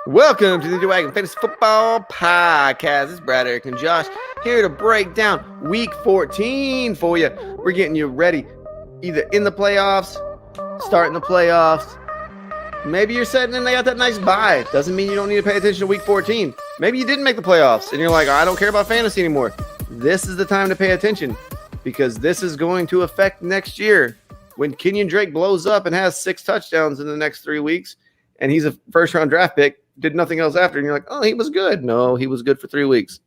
Welcome to the Wagon Fantasy Football Podcast. This is Brad, Eric, and Josh here to break down Week 14 for you. We're getting you ready, either in the playoffs, starting the playoffs. Maybe you're sitting and they got that nice bye. Doesn't mean you don't need to pay attention to Week 14. Maybe you didn't make the playoffs and you're like, I don't care about fantasy anymore. This is the time to pay attention because this is going to affect next year. When Kenyon Drake blows up and has 6 touchdowns in the next 3 weeks and he's a first-round draft pick, did nothing else after, and you're like, oh, he was good. No, he was good for 3 weeks.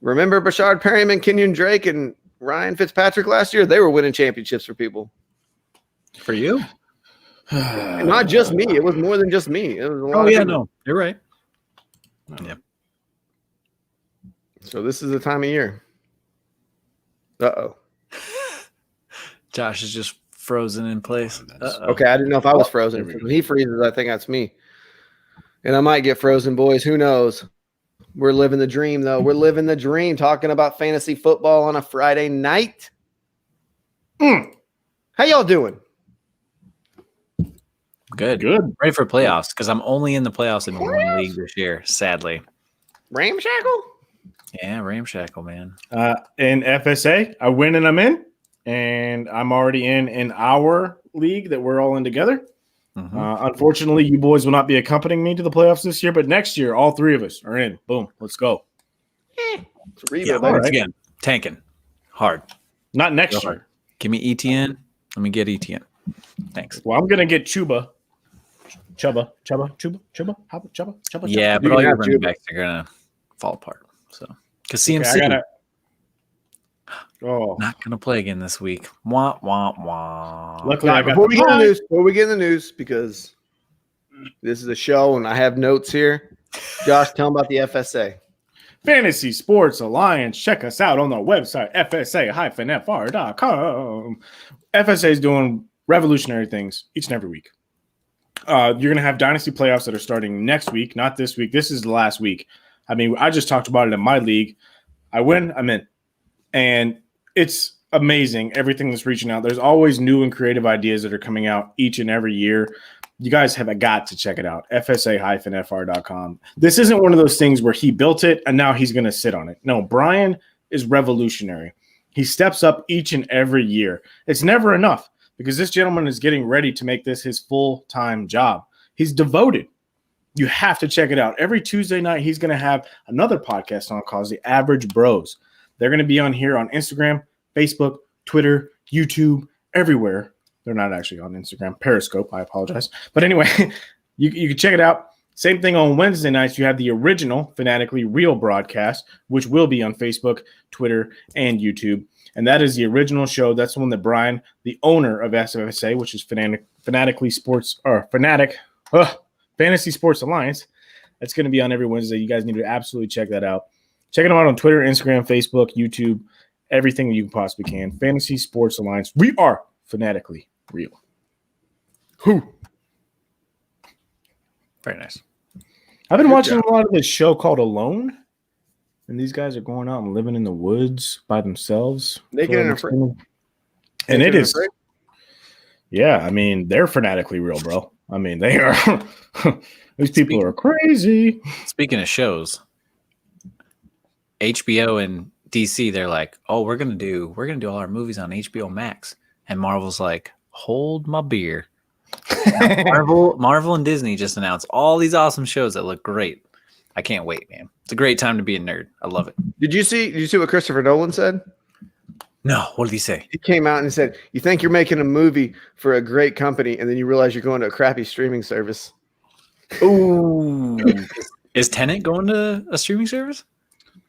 Remember Rashad Penny, Kenyon Drake, and Ryan Fitzpatrick last year? They were winning championships for people. For you? And not just me. It was more than just me. It was a lot of people. No, you're right. Yeah. So this is the time of year. Uh-oh. Josh is just frozen in place. Okay, I didn't know if I was frozen. When he freezes, I think that's me. And I might get frozen, boys. Who knows? We're living the dream, though. We're living the dream, talking about fantasy football on a Friday night. How y'all doing? Good. Ready for playoffs because I'm only in the playoffs in one league this year, sadly. Ramshackle? Yeah, ramshackle, man. In FSA, I win and I'm in. And I'm already in our league that we're all in together. Unfortunately, you boys will not be accompanying me to the playoffs this year, but next year, all 3 of us are in. Boom. Let's go. Once again, tanking. Hard. Not next year. Give me ETN. Let me get ETN. Thanks. Well, I'm going to get Chuba. Chuba. Yeah, but all your running backs are going to fall apart. So, because CMC not going to play again this week. Wah, wah, wah. Luckily, before we get in the news, because this is a show and I have notes here. Josh, tell them about the FSA. Fantasy Sports Alliance. Check us out on the website, fsa-fr.com. FSA is doing revolutionary things each and every week. You're going to have dynasty playoffs that are starting next week, not this week. This is the last week. I mean, I just talked about it in my league. I win, I'm in. And it's amazing, everything that's reaching out. There's always new and creative ideas that are coming out each and every year. You guys have got to check it out, fsa-fr.com. This isn't one of those things where he built it and now he's going to sit on it. No, Brian is revolutionary. He steps up each and every year. It's never enough because this gentleman is getting ready to make this his full-time job. He's devoted. You have to check it out. Every Tuesday night, he's going to have another podcast on called The Average Bros. They're going to be on here on Instagram, Facebook, Twitter, YouTube, everywhere. They're not actually on Instagram. Periscope, I apologize. But anyway, you can check it out. Same thing on Wednesday nights. You have the original Fanatically Real broadcast, which will be on Facebook, Twitter, and YouTube. And that is the original show. That's the one that Brian, the owner of SFSA, which is Fantasy Sports Alliance, that's going to be on every Wednesday. You guys need to absolutely check that out. Check them out on Twitter, Instagram, Facebook, YouTube, everything that you possibly can. Fantasy Sports Alliance. We are fanatically real. Very nice. I've been watching a lot of this show called Alone, and these guys are going out and living in the woods by themselves. Naked and afraid. And it is. Yeah, I mean, they're fanatically real, bro. I mean, they are. These people are crazy. Speaking of shows, HBO and DC, they're like, oh, we're gonna do all our movies on HBO Max, and Marvel's like, hold my beer. Marvel and Disney just announced all these awesome shows that look great. I can't wait, man. It's a great time to be a nerd. I love it. Did you see what Christopher Nolan said? No, what did he say? He came out and said, you think you're making a movie for a great company, and then you realize you're going to a crappy streaming service. Ooh. Is Tenet going to a streaming service?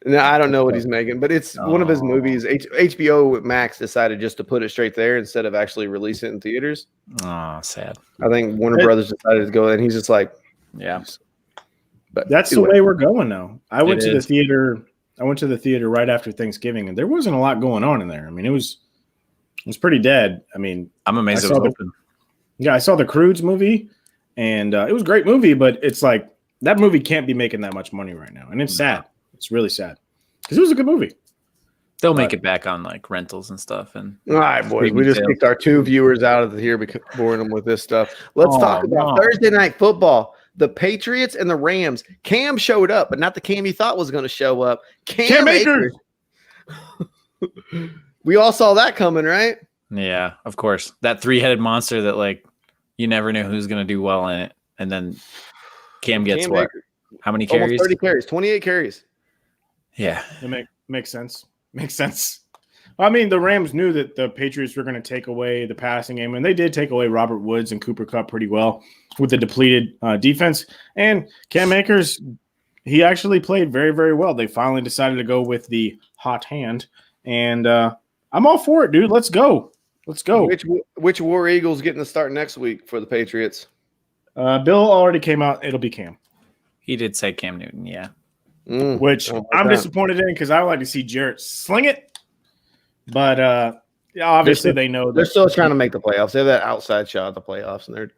No, I don't know what he's making, but it's one of his movies. HBO Max decided just to put it straight there instead of actually releasing it in theaters. Oh, sad. I think Warner Brothers decided to go, and he's just like, yeah. But that's the way we're going now. I went to the theater right after Thanksgiving, and there wasn't a lot going on in there. I mean, it was pretty dead. I mean, I'm amazed it was open. Yeah, I saw the Croods movie, and it was a great movie, but it's like that movie can't be making that much money right now, and it's sad. It's really sad because it was a good movie. They'll make it back on like rentals and stuff. And all right, boys, we just kicked our 2 viewers out of here because boring them with this stuff. Let's talk about Thursday night football. The Patriots and the Rams. Cam showed up, but not the Cam you thought was going to show up. Cam Akers. We all saw that coming, right? Yeah, of course. That 3-headed monster that like you never knew who's going to do well in it, and then Cam gets what? Akers. How many carries? Almost 30 carries, 28 carries. Yeah, it makes sense. Makes sense. Well, I mean, the Rams knew that the Patriots were going to take away the passing game, and they did take away Robert Woods and Cooper Kupp pretty well with the depleted defense. And Cam Akers, he actually played very, very well. They finally decided to go with the hot hand, and I'm all for it, dude. Let's go. Let's go. Which War Eagles getting to start next week for the Patriots? Bill already came out. It'll be Cam. He did say Cam Newton, yeah. Which I'm disappointed in because I would like to see Jarrett sling it. But obviously they know they're still trying to make the playoffs. They have that outside shot at the playoffs, and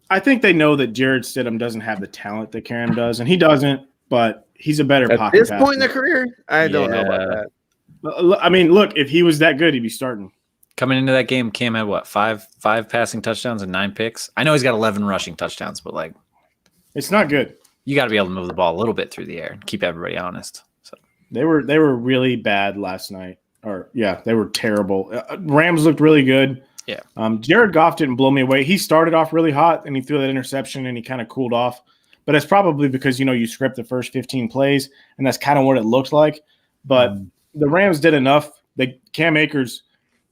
I think they know that Jared Stidham doesn't have the talent that Cam does, and he doesn't. But he's a better pocket at this point in their career. I don't know about that. I mean, look, if he was that good, he'd be starting. Coming into that game, Cam had what, five passing touchdowns and 9 picks. I know he's got 11 rushing touchdowns, but like, it's not good. You got to be able to move the ball a little bit through the air and keep everybody honest. So they were really bad last night. They were terrible. Rams looked really good. Yeah. Jared Goff didn't blow me away. He started off really hot and he threw that interception and he kind of cooled off. But it's probably because you script the first 15 plays and that's kind of what it looked like. But the Rams did enough. Cam Akers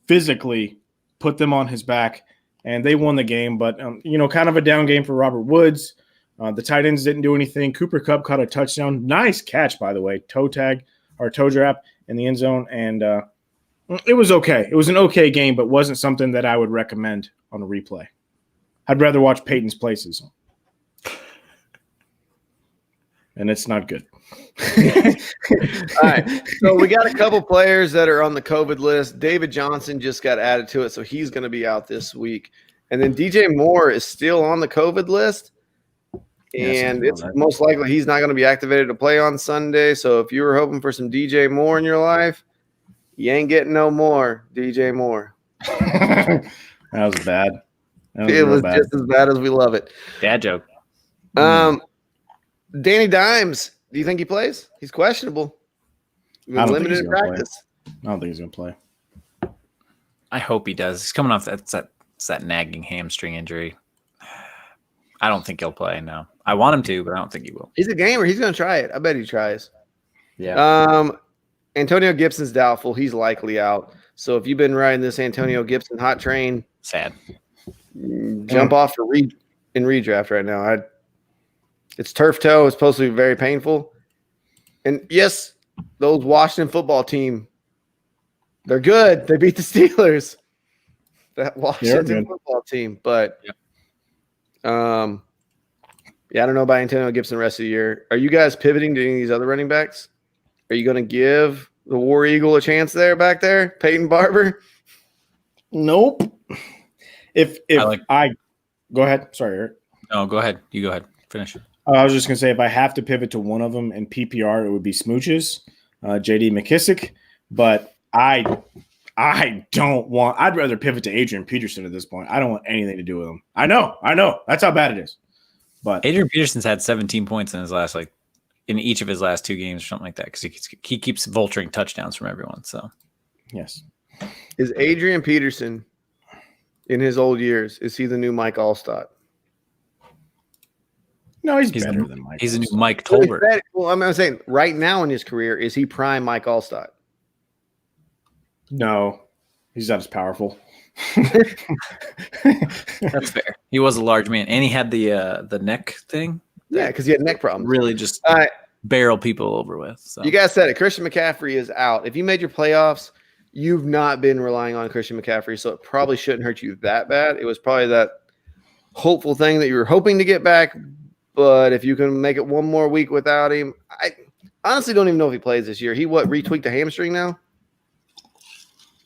physically put them on his back and they won the game. But kind of a down game for Robert Woods. The tight ends didn't do anything. Cooper Kupp caught a touchdown. Nice catch, by the way. Toe trap in the end zone. And it was okay. It was an okay game, but wasn't something that I would recommend on a replay. I'd rather watch Peyton's Places. And it's not good. All right. So we got a couple players that are on the COVID list. David Johnson just got added to it, so he's going to be out this week. And then DJ Moore is still on the COVID list. And it's most likely he's not going to be activated to play on Sunday. So if you were hoping for some DJ Moore in your life, you ain't getting no more DJ Moore. That was bad. It was just as bad as we love it. Dad joke. Danny Dimes, do you think he plays? He's questionable. Limited in practice. I don't think he's going to play. I hope he does. He's coming off that nagging hamstring injury. I don't think he'll play, no. I want him to, but I don't think he will. He's a gamer. He's going to try it. I bet he tries. Yeah. Antonio Gibson's doubtful. He's likely out. So if you've been riding this Antonio Gibson hot train, sad. Jump off in redraft right now. It's turf toe. It's supposed to be very painful. And yes, those Washington football team, they're good. They beat the Steelers. That Washington football team. But I don't know about Antonio Gibson the rest of the year. Are you guys pivoting to any of these other running backs? Are you going to give the War Eagle a chance back there, Peyton Barber? Nope. If I go ahead. Sorry, Eric. No, go ahead. You go ahead. Finish. I was just going to say if I have to pivot to one of them in PPR, it would be Smooches, J.D. McKissick. But I don't want – I'd rather pivot to Adrian Peterson at this point. I don't want anything to do with him. I know. That's how bad it is. But Adrian Peterson's had 17 points in in each of his last 2 games or something like that because he keeps vulturing touchdowns from everyone. So, yes. Is Adrian Peterson in his old years, is he the new Mike Allstott? No, he's better than Mike. He's a new Mike Tolbert. Well, I'm saying right now in his career, is he prime Mike Allstott? No, he's not as powerful. That's fair. He was a large man, and he had the neck thing. Yeah, because he had neck problems. Really, just barrel people over with. So. You guys said it. Christian McCaffrey is out. If you made your playoffs, you've not been relying on Christian McCaffrey, so it probably shouldn't hurt you that bad. It was probably that hopeful thing that you were hoping to get back. But if you can make it one more week without him, I honestly don't even know if he plays this year. He retweaked a hamstring now?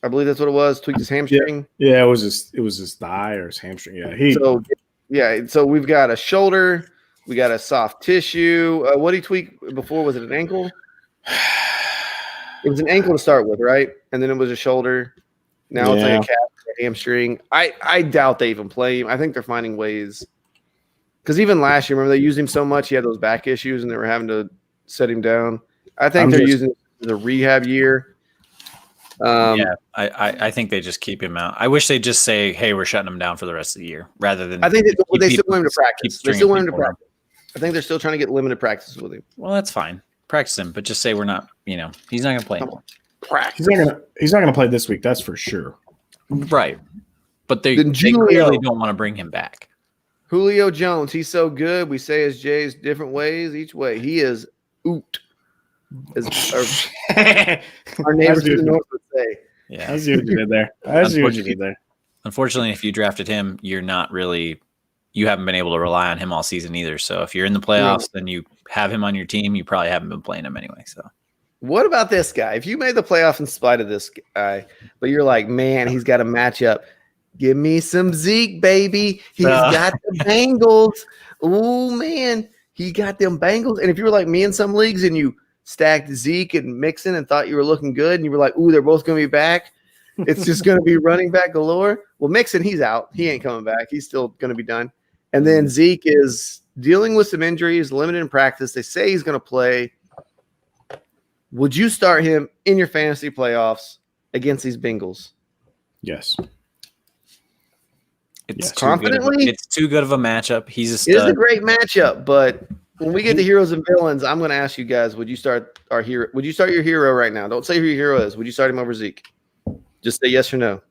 I believe that's what it was. Tweaked his hamstring. Yeah, it was his thigh or his hamstring. Yeah, So we've got a shoulder, we got a soft tissue. What did he tweak before? Was it an ankle? It was an ankle to start with, right? And then it was a shoulder. Now it's like a calf, a hamstring. I doubt they even play him. I think they're finding ways. Because even last year, remember they used him so much, he had those back issues, and they were having to set him down. I think they're using it as a rehab year. I think they just keep him out. I wish they'd just say, "Hey, we're shutting him down for the rest of the year," rather than. I think they still want him to practice. They still want him to around. practice. I think they're still trying to get limited practices with him. Well, that's fine. Practice him, but just say we're not. He's not going to play anymore. Practice. He's not gonna play this week. That's for sure. Right, but they clearly don't want to bring him back. Julio Jones, he's so good. We say his J's different ways each way. He is oot. As our neighbors to the north would say. Yeah, I see what you did there. Unfortunately, if you drafted him, you haven't been able to rely on him all season either. So if you're in the playoffs, then you have him on your team. You probably haven't been playing him anyway. So what about this guy? If you made the playoff in spite of this guy, but you're like, man, he's got a matchup. Give me some Zeke, baby. He's got the Bengals. Oh, man. He got them Bengals. And if you were like me in some leagues and you stacked Zeke and Mixon and thought you were looking good and you were like, ooh, they're both going to be back. It's just going to be running back galore. Well, Mixon, he's out. He ain't coming back. He's still going to be done. And then Zeke is dealing with some injuries, limited in practice. They say he's going to play. Would you start him in your fantasy playoffs against these Bengals? Yes. It's confidently. It's too good of a matchup. He's a stud. It is a great matchup, but when we get to heroes and villains, I'm going to ask you guys: would you start our hero? Would you start your hero right now? Don't say who your hero is. Would you start him over Zeke? Just say yes or no.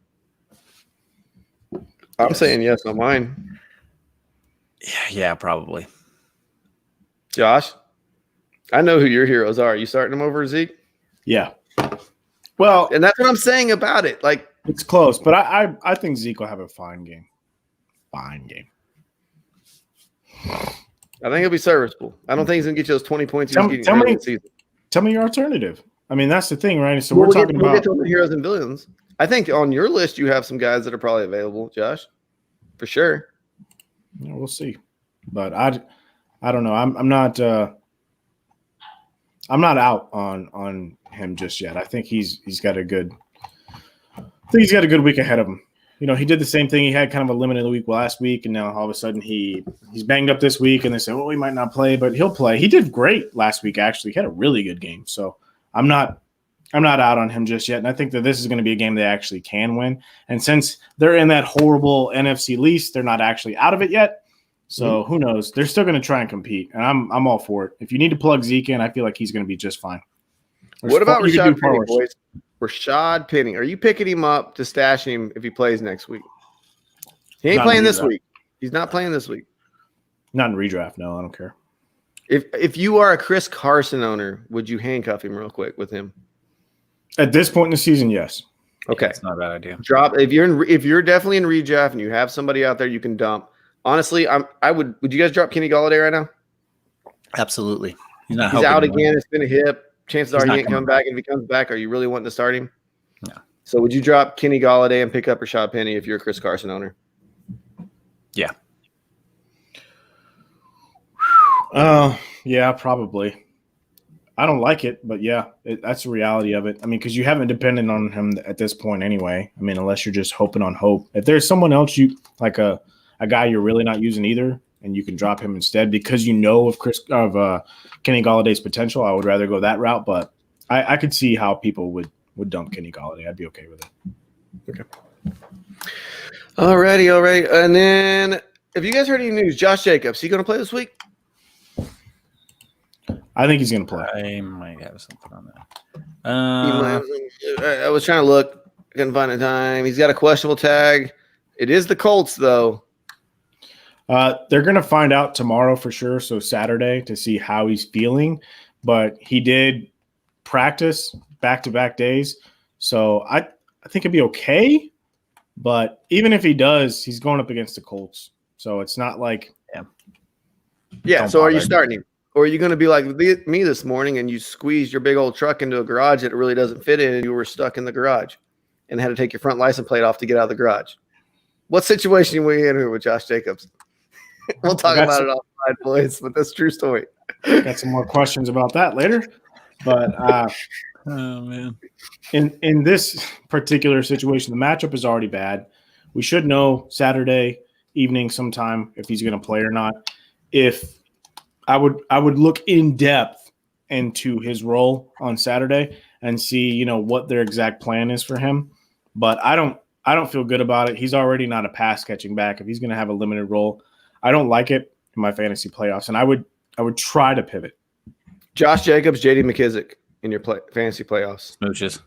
I'm saying yes on mine. Yeah, probably. Josh, I know who your heroes are. You starting him over Zeke? Yeah. Well, and that's what I'm saying about it. Like it's close, but I think Zeke will have a fine game. Fine game. I think he'll be serviceable. I don't think he's going to get you those 20 points. Tell me your alternative. I mean, that's the thing, right? So we'll get to the heroes and villains. I think on your list you have some guys that are probably available, Josh, for sure. Yeah, we'll see, but I don't know. I'm not out on him just yet. I think he's got a good week ahead of him. He did the same thing. He had kind of a limited week last week, and now all of a sudden he's banged up this week, and they say, well, he might not play, but he'll play. He did great last week, actually. He had a really good game. So I'm not out on him just yet, and I think that this is going to be a game they actually can win. And since they're in that horrible NFC least, they're not actually out of it yet. So who knows? They're still going to try and compete, and I'm all for it. If you need to plug Zeke in, I feel like he's going to be just fine. What about Rashad Penny, boys? Rashad Penny. Are you picking him up to stash him if he plays next week? He ain't playing this week. He's not playing this week. Not in redraft. No, I don't care. If you are a Chris Carson owner, would you handcuff him real quick with him? At this point in the season, yes. Okay, it's not a bad idea. Drop if you're definitely in redraft and you have somebody out there you can dump. Honestly, would you guys drop Kenny Golladay right now? Absolutely. He's out again. It's been a hip. Chances are he ain't coming back. And if he comes back, are you really wanting to start him? No. So would you drop Kenny Golladay and pick up Rashad Penny if you're a Chris Carson owner? Yeah. Yeah, probably. I don't like it, but yeah, that's the reality of it. I mean, because you haven't depended on him at this point anyway. I mean, unless you're just hoping on hope. If there's someone else you like a guy you're really not using either, and you can drop him instead because you know of Kenny Galladay's potential, I would rather go that route. But I could see how people would dump Kenny Golladay. I'd be okay with it. Okay. Alrighty. And then, have you guys heard any news? Josh Jacobs, he going to play this week? I think he's going to play. I might have something on that. I was trying to look. I couldn't find a time. He's got a questionable tag. It is the Colts, though. They're going to find out tomorrow for sure, so Saturday, to see how he's feeling. But he did practice back-to-back days, so I think it'd be okay. But even if he does, he's going up against the Colts, so it's not like yeah. So are you starting him, or are you going to be like me this morning and you squeezed your big old truck into a garage that it really doesn't fit in, and you were stuck in the garage and had to take your front license plate off to get out of the garage? What situation are we in here with Josh Jacobs? We'll talk about it offline, boys, but that's a true story. Got some more questions about that later. But Oh man. In this particular situation, the matchup is already bad. We should know Saturday evening sometime if he's going to play or not. If I would look in depth into his role on Saturday and see, what their exact plan is for him. But I don't feel good about it. He's already not a pass catching back. If he's going to have a limited role, I don't like it in my fantasy playoffs, and I would try to pivot. Josh Jacobs, J.D. McKissick in your fantasy playoffs. Smooches.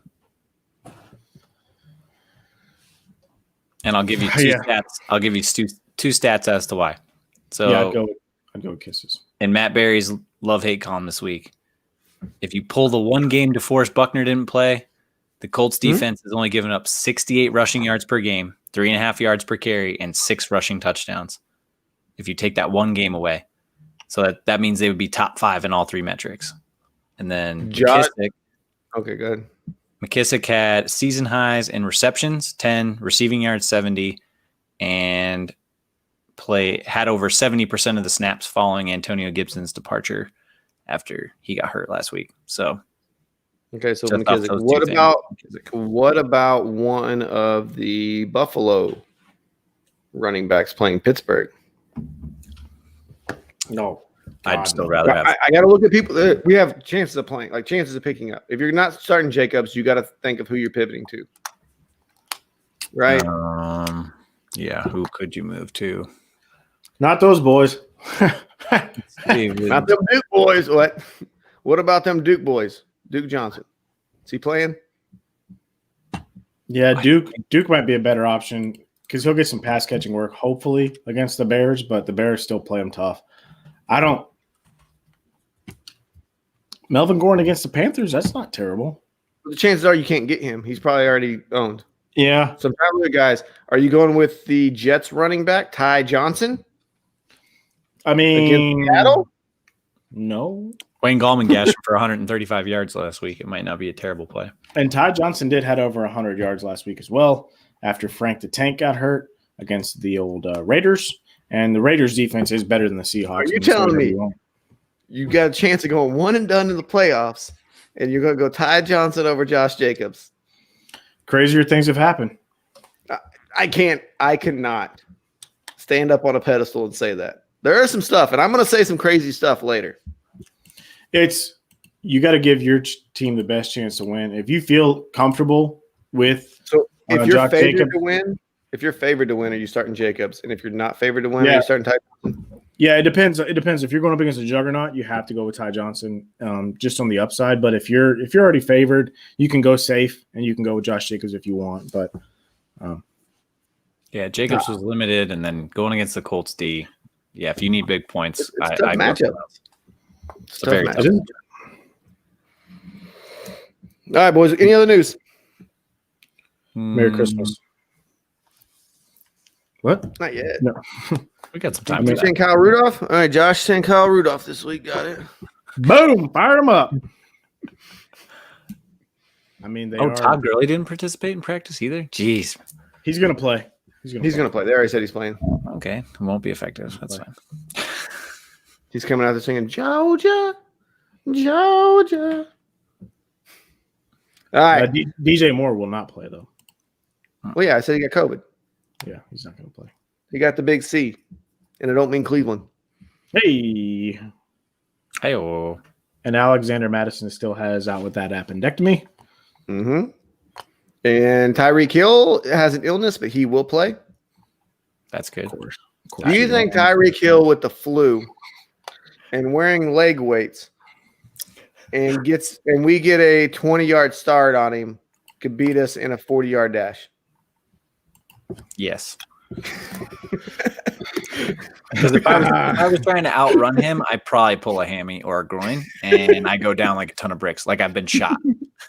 And I'll give you two stats. I'll give you two stats as to why. So yeah, I'd go with kisses. In Matt Berry's love-hate column this week, if you pull the one game DeForest Buckner didn't play, the Colts defense has only given up 68 rushing yards per game, 3.5 yards per carry, and 6 rushing touchdowns. If you take that one game away. So that means they would be top 5 in all 3 metrics. And then McKissick. Okay, good. McKissick had season highs in receptions, 10, receiving yards, 70, and had over 70% of the snaps following Antonio Gibson's departure after he got hurt last week. So, okay, so McKissick. What about one of the Buffalo running backs playing Pittsburgh? No. I'd still rather have. I got to look at people that we have chances of playing, like chances of picking up. If you're not starting Jacobs, you got to think of who you're pivoting to. Right? Yeah, who could you move to? Not those boys. Not them Duke boys. What about them Duke boys? Duke Johnson. Is he playing? Yeah, Duke might be a better option because he'll get some pass catching work, hopefully, against the Bears, but the Bears still play him tough. Melvin Gordon against the Panthers, that's not terrible. The chances are you can't get him. He's probably already owned. Yeah. Some other guys. Are you going with the Jets running back, Ty Johnson? I mean, against Seattle? No. Wayne Gallman gashed for 135 yards last week. It might not be a terrible play. And Ty Johnson did head over 100 yards last week as well after Frank the Tank got hurt against the old Raiders. And the Raiders defense is better than the Seahawks. Are you telling me you got a chance of going one and done in the playoffs, and you're going to go Ty Johnson over Josh Jacobs? Crazier things have happened. I cannot stand up on a pedestal and say that. There is some stuff, and I'm going to say some crazy stuff later. You got to give your team the best chance to win. If you feel comfortable with if you're favored to win, are you starting Jacobs? And if you're not favored to win, are you starting Ty Johnson? Yeah, it depends. It depends. If you're going up against a juggernaut, you have to go with Ty Johnson, just on the upside. But if you're already favored, you can go safe and you can go with Josh Jacobs if you want. But Jacobs was limited, and then going against the Colts D. Yeah, if you need big points, it's tough matchup. It's a very tough. All right, boys. Any other news? Merry Christmas. What? Not yet. No. We got some time. You saying Kyle Rudolph? All right, Josh saying Kyle Rudolph this week. Got it. Boom! Fired him up. I mean, Todd Gurley didn't participate in practice either. Jeez. He's gonna play. He's gonna play. They already said he's playing. Okay, it won't be effective. That's fine. He's coming out there singing Georgia, Georgia. All right. DJ Moore will not play though. Well, yeah, I said he got COVID. Yeah, he's not gonna play. He got the big C, and I don't mean Cleveland. Hey. Hey-oh. And Alexander Madison still has out with that appendectomy. Mm-hmm. And Tyreek Hill has an illness, but he will play. That's good. Of course. Do you think Tyreek Hill with the flu and wearing leg weights and we get a 20-yard start on him could beat us in a 40-yard dash? Yes. Because if I was trying to outrun him, I'd probably pull a hammy or a groin, and I go down like a ton of bricks, like I've been shot.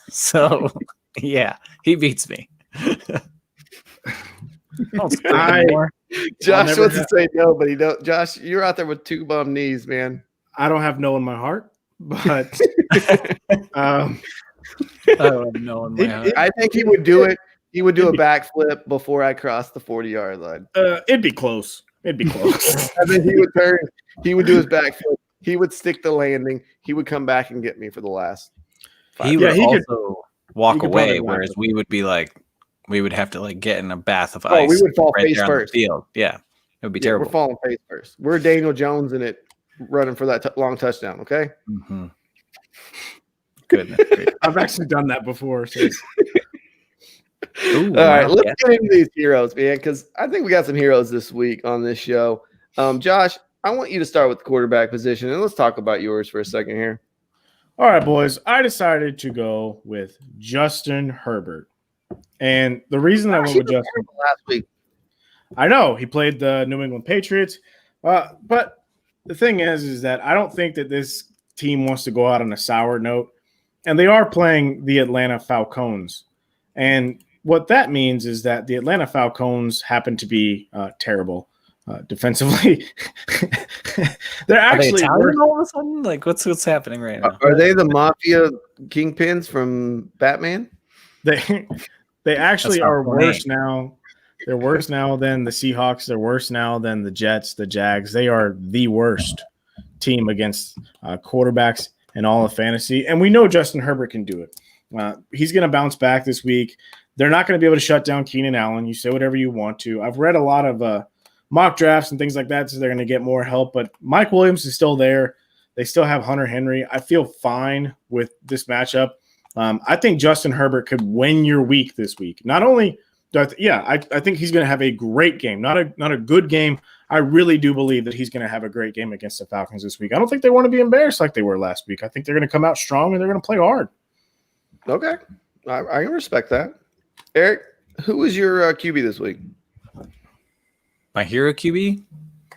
So, yeah, he beats me. Josh wants to say no, but he don't. Josh, you're out there with 2 bum knees, man. I don't have no in my heart, but I don't have no in my heart. I think he would do it. He would do a backflip before I crossed the 40-yard line. It'd be close. It'd be close. And then he would turn. He would do his backflip. He would stick the landing. He would come back and get me for the last. He would also walk could away, probably whereas we would be like, we would have to like get in a bath of Oh, ice. we would fall right face there on the first. field. Yeah, it would be terrible. We're falling face first. We're Daniel Jones in it, running for that long touchdown. Okay. Mm-hmm. Goodness. I've actually done that before. So All right, let's get into these heroes, man, because I think we got some heroes this week on this show. Josh, I want you to start with the quarterback position, and let's talk about yours for a second here. All right, boys. I decided to go with Justin Herbert. And the reason I went with Justin last week, I know he played the New England Patriots, but the thing is that I don't think that this team wants to go out on a sour note, and they are playing the Atlanta Falcons. And what that means is that the Atlanta Falcons happen to be terrible defensively. They're actually all of a sudden. Like, what's happening right now? Are they the mafia kingpins from Batman? They actually are worse now. They're worse now than the Seahawks. They're worse now than the Jets, the Jags. They are the worst team against quarterbacks in all of fantasy. And we know Justin Herbert can do it. He's going to bounce back this week. They're not going to be able to shut down Keenan Allen. You say whatever you want to. I've read a lot of mock drafts and things like that, so they're going to get more help. But Mike Williams is still there. They still have Hunter Henry. I feel fine with this matchup. I think Justin Herbert could win your week this week. Not only I think he's going to have a great game, not a good game. I really do believe that he's going to have a great game against the Falcons this week. I don't think they want to be embarrassed like they were last week. I think they're going to come out strong and they're going to play hard. Okay. I can respect that. Eric, who was your QB this week? My hero QB?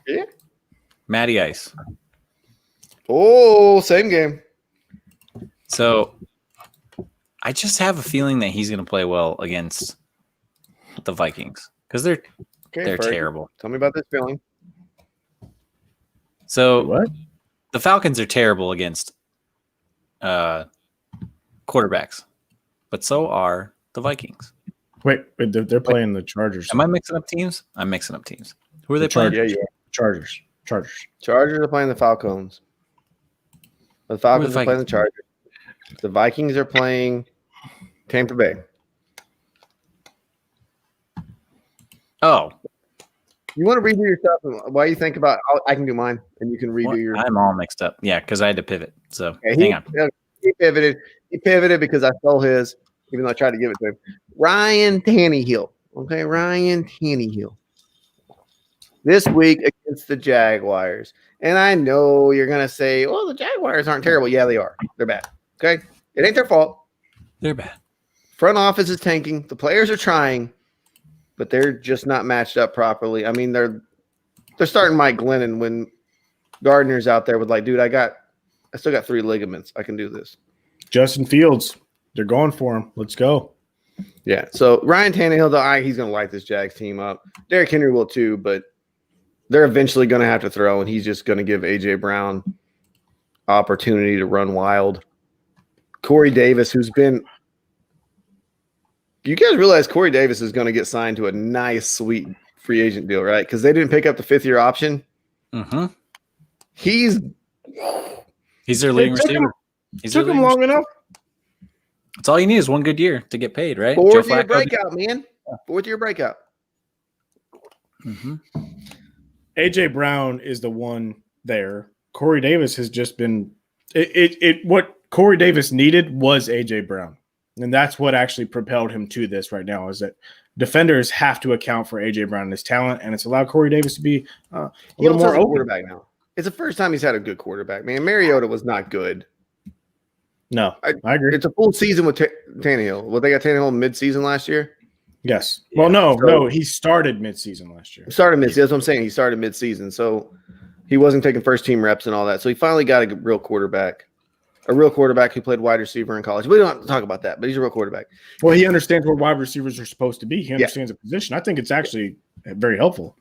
Yeah. Matty Ice. Oh, same game. So I just have a feeling that he's going to play well against the Vikings because they're terrible. Tell me about this feeling. So What? The Falcons are terrible against quarterbacks, but so are the Vikings. Wait, they're playing the Chargers. Am I mixing up teams? I'm mixing up teams. Who are they playing? Yeah, you are. Chargers. Chargers are playing the Falcons. The Falcons are playing the Chargers. The Vikings are playing Tampa Bay. Oh. You want to redo your stuff while you think about I can do mine and you can redo your. I'm all mixed up. Yeah, because I had to pivot. So Okay, hang on. He pivoted. He pivoted because I stole his, even though I tried to give it to him. Ryan Tannehill. Okay, Ryan Tannehill. This week against the Jaguars. And I know you're going to say, well, the Jaguars aren't terrible. Yeah, they are. They're bad. Okay? It ain't their fault. They're bad. Front office is tanking. The players are trying, but they're just not matched up properly. I mean, they're starting Mike Glennon when Gardner's out there with like, dude, I still got 3 ligaments. I can do this. Justin Fields. They're going for him. Let's go. Yeah. So Ryan Tannehill, though, he's going to light this Jags team up. Derrick Henry will too, but they're eventually going to have to throw, and he's just going to give A.J. Brown opportunity to run wild. Corey Davis, who's been – you guys realize Corey Davis is going to get signed to a nice, sweet free agent deal, right? Because they didn't pick up the 5th-year option. Mm-hmm. He's their leading receiver. Took him long enough. That's all you need is one good year to get paid, right? 4th-year breakout, man. 4th-year breakout. Mm-hmm. A.J. Brown is the one there. Corey Davis has just been what Corey Davis needed was A.J. Brown. And that's what actually propelled him to this right now is that defenders have to account for A.J. Brown and his talent, and it's allowed Corey Davis to be a little more open. Quarterback now. It's the first time he's had a good quarterback, man. Mariota was not good. No, I agree. It's a full season with Tannehill. Well, they got Tannehill mid-season last year? Yes. Well, no, he started mid-season last year. Started mid-season. That's what I'm saying. He started mid-season, so he wasn't taking first-team reps and all that. So he finally got a real quarterback who played wide receiver in college. We don't have to talk about that, but he's a real quarterback. Well, he understands where wide receivers are supposed to be. He understands the position. I think it's actually very helpful.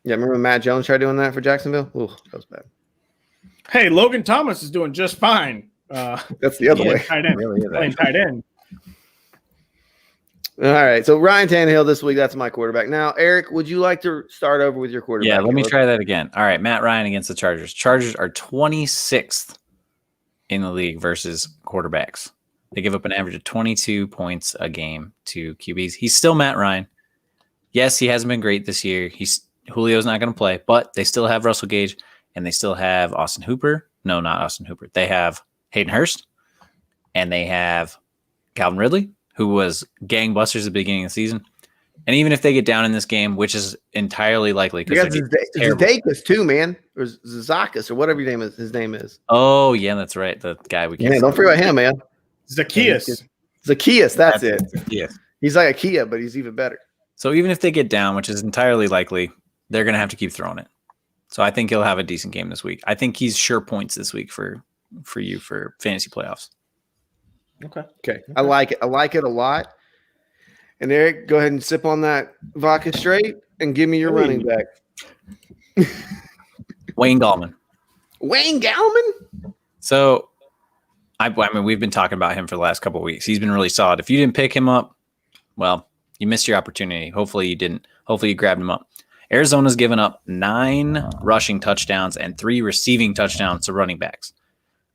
Yeah, remember when Matt Jones tried doing that for Jacksonville? Ooh, that was bad. Hey, Logan Thomas is doing just fine. That's the other way. Tight end. Really playing tight end. All right. So Ryan Tannehill this week, that's my quarterback. Now, Eric, would you like to start over with your quarterback? Yeah, let me try that again. All right, Matt Ryan against the Chargers. Chargers are 26th in the league versus quarterbacks. They give up an average of 22 points a game to QBs. He's still Matt Ryan. Yes, he hasn't been great this year. Julio's not going to play, but they still have Russell Gage and they still have Austin Hooper. No, not Austin Hooper. They have Hayden Hurst and they have Calvin Ridley, who was gangbusters at the beginning of the season. And even if they get down in this game, which is entirely likely, because Zadakis too, man, or Zazakis or whatever his name is. Oh yeah, that's right. The guy we can't. Yeah, don't forget about him, man. Zacchaeus, that's it. Yeah, he's like a Kia, but he's even better. So even if they get down, which is entirely likely, they're going to have to keep throwing it. So I think he'll have a decent game this week. I think he's sure points this week for you for fantasy playoffs. Okay. I like it. I like it a lot. And Eric, go ahead and sip on that vodka straight and give me your running back. Wayne Gallman. Wayne Gallman? So, I mean, we've been talking about him for the last couple of weeks. He's been really solid. If you didn't pick him up, well, you missed your opportunity. Hopefully you didn't. Hopefully you grabbed him up. Arizona's given up 9 rushing touchdowns and 3 receiving touchdowns to running backs.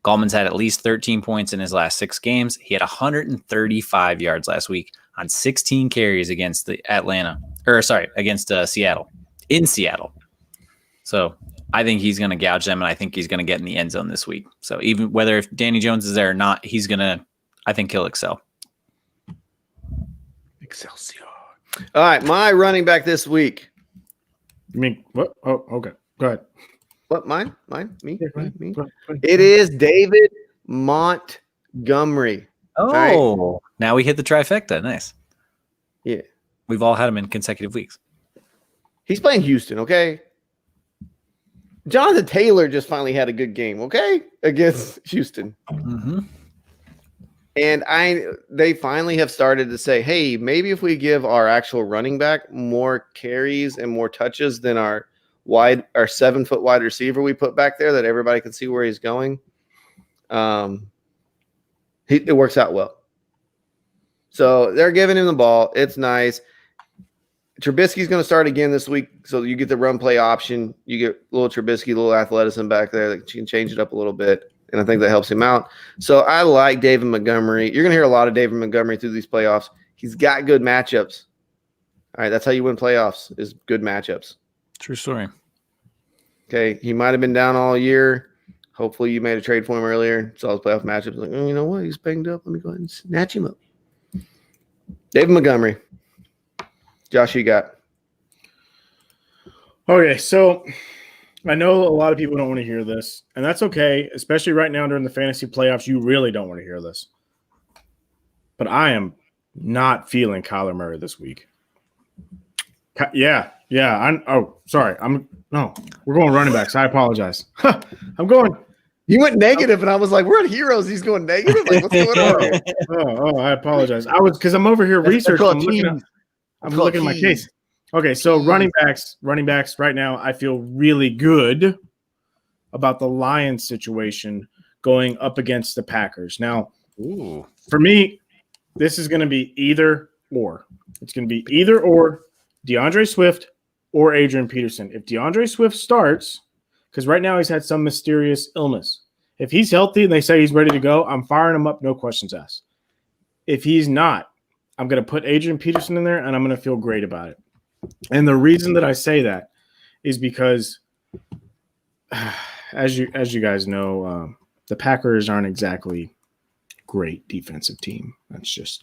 Gallman's had at least 13 points in his last 6 games. He had 135 yards last week on 16 carries against Seattle, in Seattle. So I think he's going to gouge them, and I think he's going to get in the end zone this week. So even whether if Danny Jones is there or not, I think he'll excel. Excelsior. All right, my running back this week. You mean what? Oh, okay. Go ahead. What? Mine? Me? It is David Montgomery. Oh, right. Now we hit the trifecta. Nice. Yeah. We've all had him in consecutive weeks. He's playing Houston, okay? Jonathan Taylor just finally had a good game, okay? Against Houston. Mm-hmm. And they finally have started to say, hey, maybe if we give our actual running back more carries and more touches than our 7-foot wide receiver we put back there that everybody can see where he's going, it works out well. So they're giving him the ball. It's nice. Trubisky's going to start again this week, so you get the run play option. You get a little Trubisky, a little athleticism back there that you can change it up a little bit, and I think that helps him out. So I like David Montgomery. You're going to hear a lot of David Montgomery through these playoffs. He's got good matchups. All right, that's how you win playoffs is good matchups. True story. Okay, he might have been down all year. Hopefully you made a trade for him earlier. Saw his playoff matchups. Like, oh, you know what? He's banged up. Let me go ahead and snatch him up. David Montgomery. Josh, who you got? Okay, so I know a lot of people don't want to hear this, and that's okay, especially right now during the fantasy playoffs. You really don't want to hear this. But I am not feeling Kyler Murray this week. Yeah. Sorry. We're going running backs. I apologize. I'm going. You went negative, and I was like, we're at Heroes. He's going negative. Like, what's going on? I apologize. Because I'm over here researching. I'm looking at my case. Okay, so running backs right now, I feel really good about the Lions situation going up against the Packers. Now, for me, this is going to be either or. It's going to be either or DeAndre Swift or Adrian Peterson. If DeAndre Swift starts, because right now he's had some mysterious illness. If he's healthy and they say he's ready to go, I'm firing him up, no questions asked. If he's not, I'm going to put Adrian Peterson in there, and I'm going to feel great about it. And the reason that I say that is because, as you guys know, the Packers aren't exactly great defensive team. That's just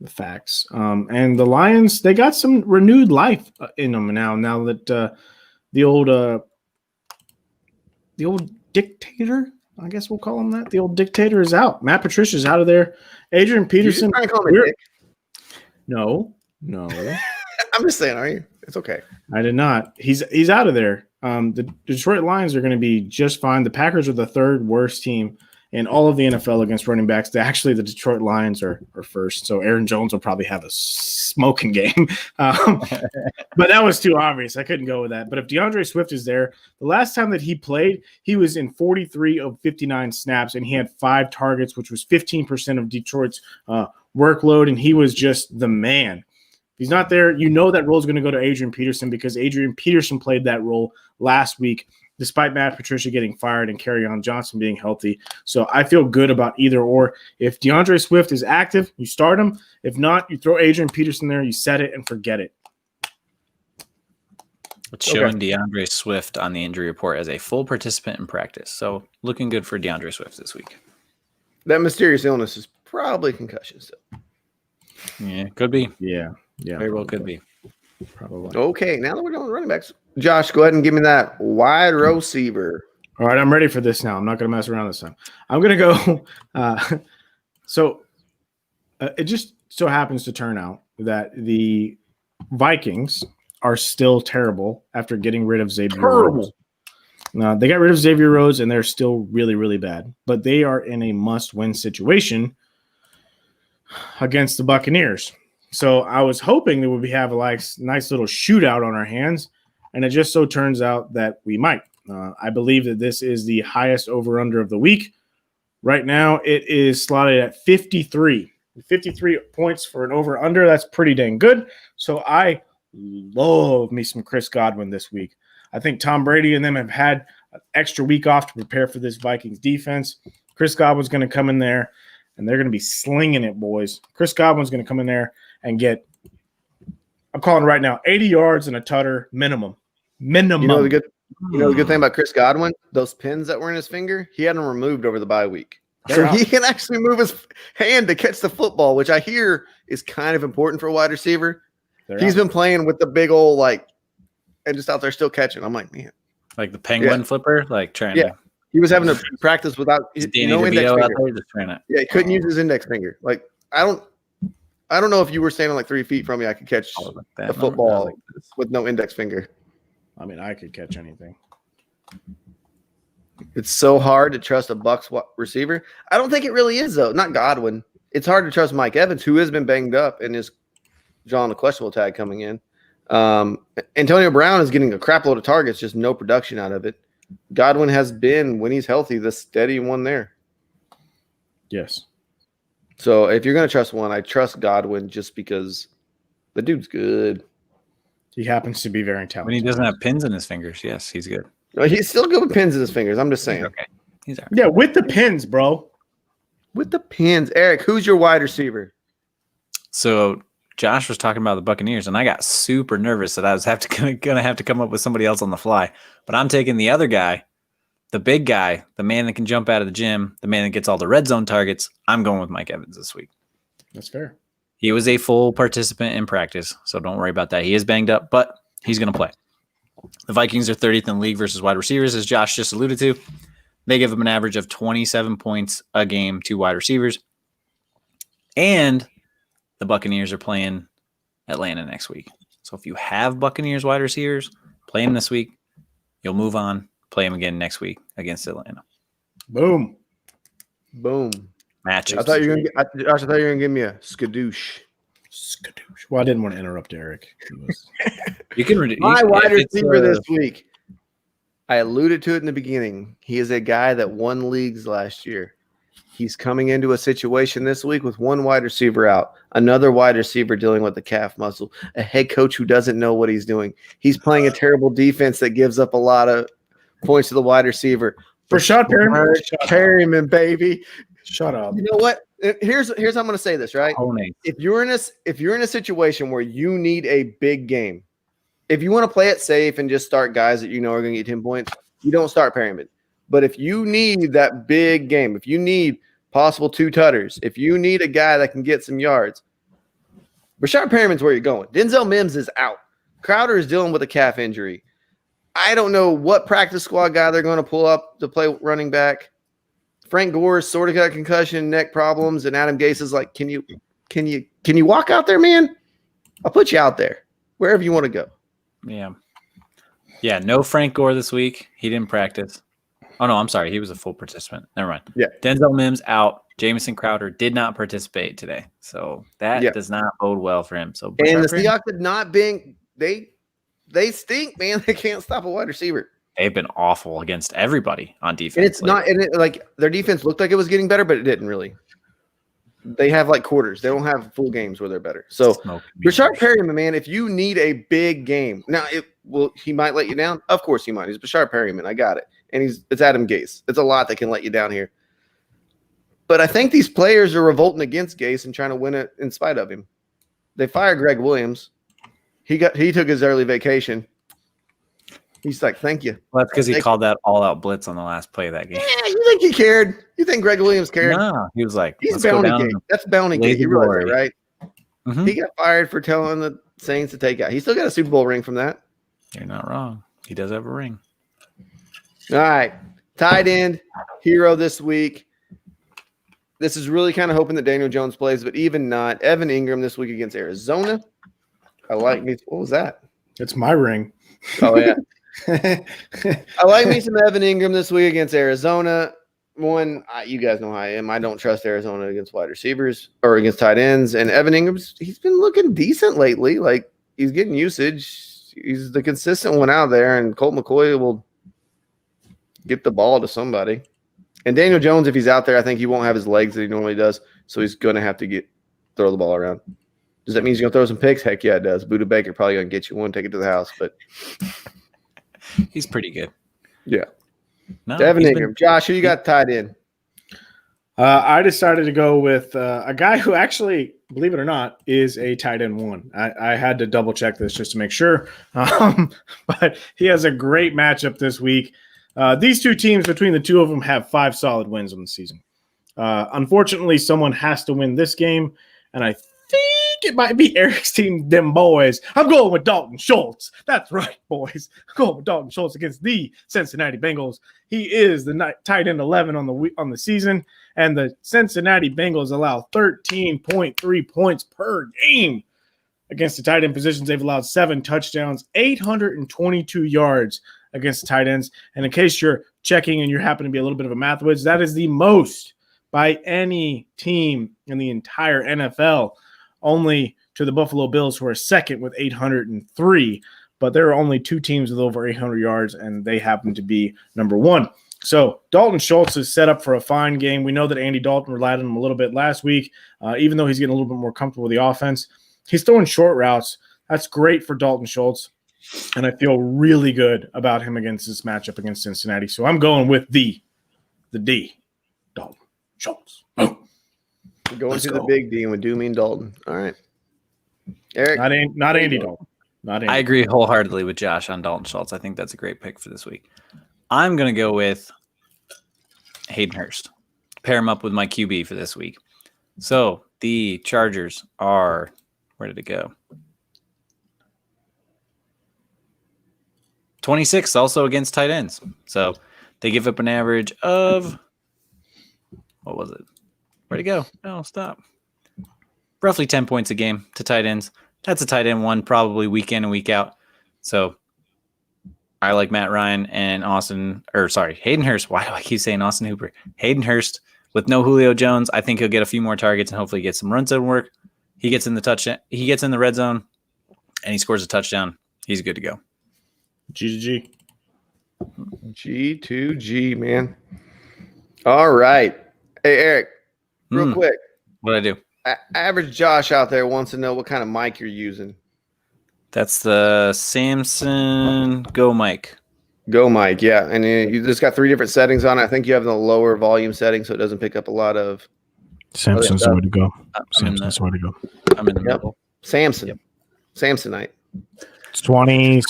the facts. And the Lions, they got some renewed life in them now that the old dictator, I guess we'll call him that. The old dictator is out. Matt Patricia's out of there. Adrian Peterson. You're trying to call him a dick? No. I'm just saying, are you? It's okay. I did not. He's out of there. The Detroit Lions are going to be just fine. The Packers are the third worst team in all of the NFL against running backs. The Detroit Lions are first. So Aaron Jones will probably have a smoking game. But that was too obvious. I couldn't go with that. But if DeAndre Swift is there, the last time that he played, he was in 43 of 59 snaps, and he had 5 targets, which was 15% of Detroit's workload, and he was just the man. If he's not there, you know that role is going to go to Adrian Peterson because Adrian Peterson played that role last week despite Matt Patricia getting fired and Kerryon Johnson being healthy. So I feel good about either or. If DeAndre Swift is active, you start him. If not, you throw Adrian Peterson there, you set it and forget it. It's showing DeAndre Swift on the injury report as a full participant in practice. So looking good for DeAndre Swift this week. That mysterious illness is probably concussion still. Yeah, could be. Yeah. Very well could be. Probably. Okay, now that we're doing running backs, Josh, go ahead and give me that wide receiver. All right, I'm ready for this now. I'm not going to mess around this time. I'm going to go. It just so happens to turn out that the Vikings are still terrible after getting rid of Xavier Rhodes. They got rid of Xavier Rhodes, and they're still really, really bad. But they are in a must-win situation against the Buccaneers. So I was hoping that we have a nice little shootout on our hands, and it just so turns out that we might. I believe that this is the highest over-under of the week. Right now, it is slotted at 53. 53 points for an over-under. That's pretty dang good. So I love me some Chris Godwin this week. I think Tom Brady and them have had an extra week off to prepare for this Vikings defense. Chris Godwin's going to come in there, and they're going to be slinging it, boys. Chris Godwin's going to come in there and get, I'm calling right now, 80 yards and a tutter minimum. Minimum. You know the good thing about Chris Godwin? Those pins that were in his finger, he had them removed over the bye week. So he can actually move his hand to catch the football, which I hear is kind of important for a wide receiver. He's been playing with the big old, and just out there still catching. I'm like, man. Like the penguin flipper? Like trying to. He was having to practice without no index finger. He couldn't use his index finger. Like, I don't know if you were standing 3 feet from me, I could catch the football with no index finger. I mean, I could catch anything. It's so hard to trust a Bucs receiver. I don't think it really is, though. Not Godwin. It's hard to trust Mike Evans, who has been banged up and is on the questionable tag coming in. Antonio Brown is getting a crap load of targets, just no production out of it. Godwin has been, when he's healthy, the steady one there. Yes. So if you're going to trust one, I trust Godwin just because the dude's good. He happens to be very talented. When he doesn't have pins in his fingers, yes, he's good. He's still good with pins in his fingers. I'm just saying. Okay. He's all right. Yeah, with the pins, bro. With the pins. Eric, who's your wide receiver? So Josh was talking about the Buccaneers, and I got super nervous that I was going to have to come up with somebody else on the fly. But I'm taking the other guy, the big guy, the man that can jump out of the gym, the man that gets all the red zone targets. I'm going with Mike Evans this week. That's fair. He was a full participant in practice, so don't worry about that. He is banged up, but he's going to play. The Vikings are 30th in the league versus wide receivers, as Josh just alluded to. They give them an average of 27 points a game to wide receivers. And the Buccaneers are playing Atlanta next week. So if you have Buccaneers wide receivers, play them this week. You'll move on, play them again next week against Atlanta. Boom. Matchups. I thought you were going to give me a skadoosh. Well, I didn't want to interrupt Eric. You can my wide receiver this week. I alluded to it in the beginning. He is a guy that won leagues last year. He's coming into a situation this week with one wide receiver out, another wide receiver dealing with the calf muscle, a head coach who doesn't know what he's doing. He's playing a terrible defense that gives up a lot of points to the wide receiver. Rashad Perryman, baby. Shut up. You know what? Here's how I'm going to say this, right? If you're in a situation where you need a big game, if you want to play it safe and just start guys that you know are going to get 10 points, you don't start Perryman. But if you need that big game, if you need possible 2 tutters, if you need a guy that can get some yards, Rashad Perriman's where you're going. Denzel Mims is out. Crowder is dealing with a calf injury. I don't know what practice squad guy they're going to pull up to play running back. Frank Gore sort of got concussion, neck problems, and Adam Gase is like, can you walk out there, man? I'll put you out there wherever you want to go. Yeah. No Frank Gore this week. He didn't practice. Oh no, I'm sorry. He was a full participant. Never mind. Yeah. Denzel Mims out. Jamison Crowder did not participate today, so that does not bode well for him. So and the Seahawks have not been. They stink, man. They can't stop a wide receiver. They've been awful against everybody on defense. And it's not, and their defense looked like it was getting better, but it didn't really. They have quarters. They don't have full games where they're better. So Rashad Perryman, man, if you need a big game, now he might let you down? Of course he might. He's Bashard Perryman. I got it. And it's Adam Gase. It's a lot that can let you down here. But I think these players are revolting against Gase and trying to win it in spite of him. They fired Greg Williams. He took his early vacation. He's like, thank you. Well, that's because he called that all-out blitz on the last play of that game. Yeah, you think he cared? You think Greg Williams cared? No, he was like, he's bounty gate. That's bounty gate. You realize that, right? Mm-hmm. He got fired for telling the Saints to take out. He still got a Super Bowl ring from that. You're not wrong. He does have a ring. All right. Tight end hero this week. This is really kind of hoping that Daniel Jones plays, but even not. Evan Ingram this week against Arizona. I like me. What was that? It's my ring. Oh, yeah. I like me some Evan Ingram this week against Arizona. You guys know how I am. I don't trust Arizona against wide receivers or against tight ends. And Evan Ingram's, he's been looking decent lately. Like, he's getting usage. He's the consistent one out there, and Colt McCoy will get the ball to somebody. And Daniel Jones, if he's out there, I think he won't have his legs that he normally does, so he's going to have to throw the ball around. Does that mean he's going to throw some picks? Heck yeah, it does. Buda Baker probably going to get you one, take it to the house, but he's pretty good. Yeah. No, Evan Ingram. Josh, who you got tied in? I decided to go with a guy who actually, believe it or not, is a tight end one. I had to double check this just to make sure, but he has a great matchup this week. These two teams, between the two of them, have 5 solid wins on the season. Unfortunately, someone has to win this game, and I think it might be Eric's team, them boys. I'm going with Dalton Schultz. That's right, boys. I'm going with Dalton Schultz against the Cincinnati Bengals. He is the tight end 11 on the season, and the Cincinnati Bengals allow 13.3 points per game. Against the tight end positions, they've allowed 7 touchdowns, 822 yards against the tight ends. And in case you're checking and you happen to be a little bit of a math whiz, that is the most by any team in the entire NFL, only to the Buffalo Bills, who are second with 803. But there are only 2 teams with over 800 yards, and they happen to be number 1. So Dalton Schultz is set up for a fine game. We know that Andy Dalton relied on him a little bit last week, even though he's getting a little bit more comfortable with the offense. He's throwing short routes. That's great for Dalton Schultz. And I feel really good about him against this matchup against Cincinnati. So I'm going with the D, Dalton Schultz. We're going to the big D, and we do mean Dalton. All right. Eric? Not Andy Dalton. Not Andy. I agree wholeheartedly with Josh on Dalton Schultz. I think that's a great pick for this week. I'm going to go with Hayden Hurst. Pair him up with my QB for this week. So the Chargers are – where did it go? 26 also against tight ends. So they give up an average of – what was it? Where'd it go? No, stop. Roughly 10 points a game to tight ends. That's a tight end one probably week in and week out. So I like Matt Ryan and Hayden Hurst. Why do I keep saying Austin Hooper? Hayden Hurst with no Julio Jones. I think he'll get a few more targets and hopefully get some run zone work. He gets in the touchdown. He gets in the red zone and he scores a touchdown. He's good to go. G2G. G2G, man. All right. Hey, Eric, real quick. What'd I do? Average Josh out there wants to know what kind of mic you're using. That's the Samson Go mic. Go mic, yeah. And you just got 3 different settings on it. I think you have the lower volume setting so it doesn't pick up a lot of. Samson's the way to go. Samson's the way to go. I'm in the middle. Samson. Yep. Samsonite. It's 20.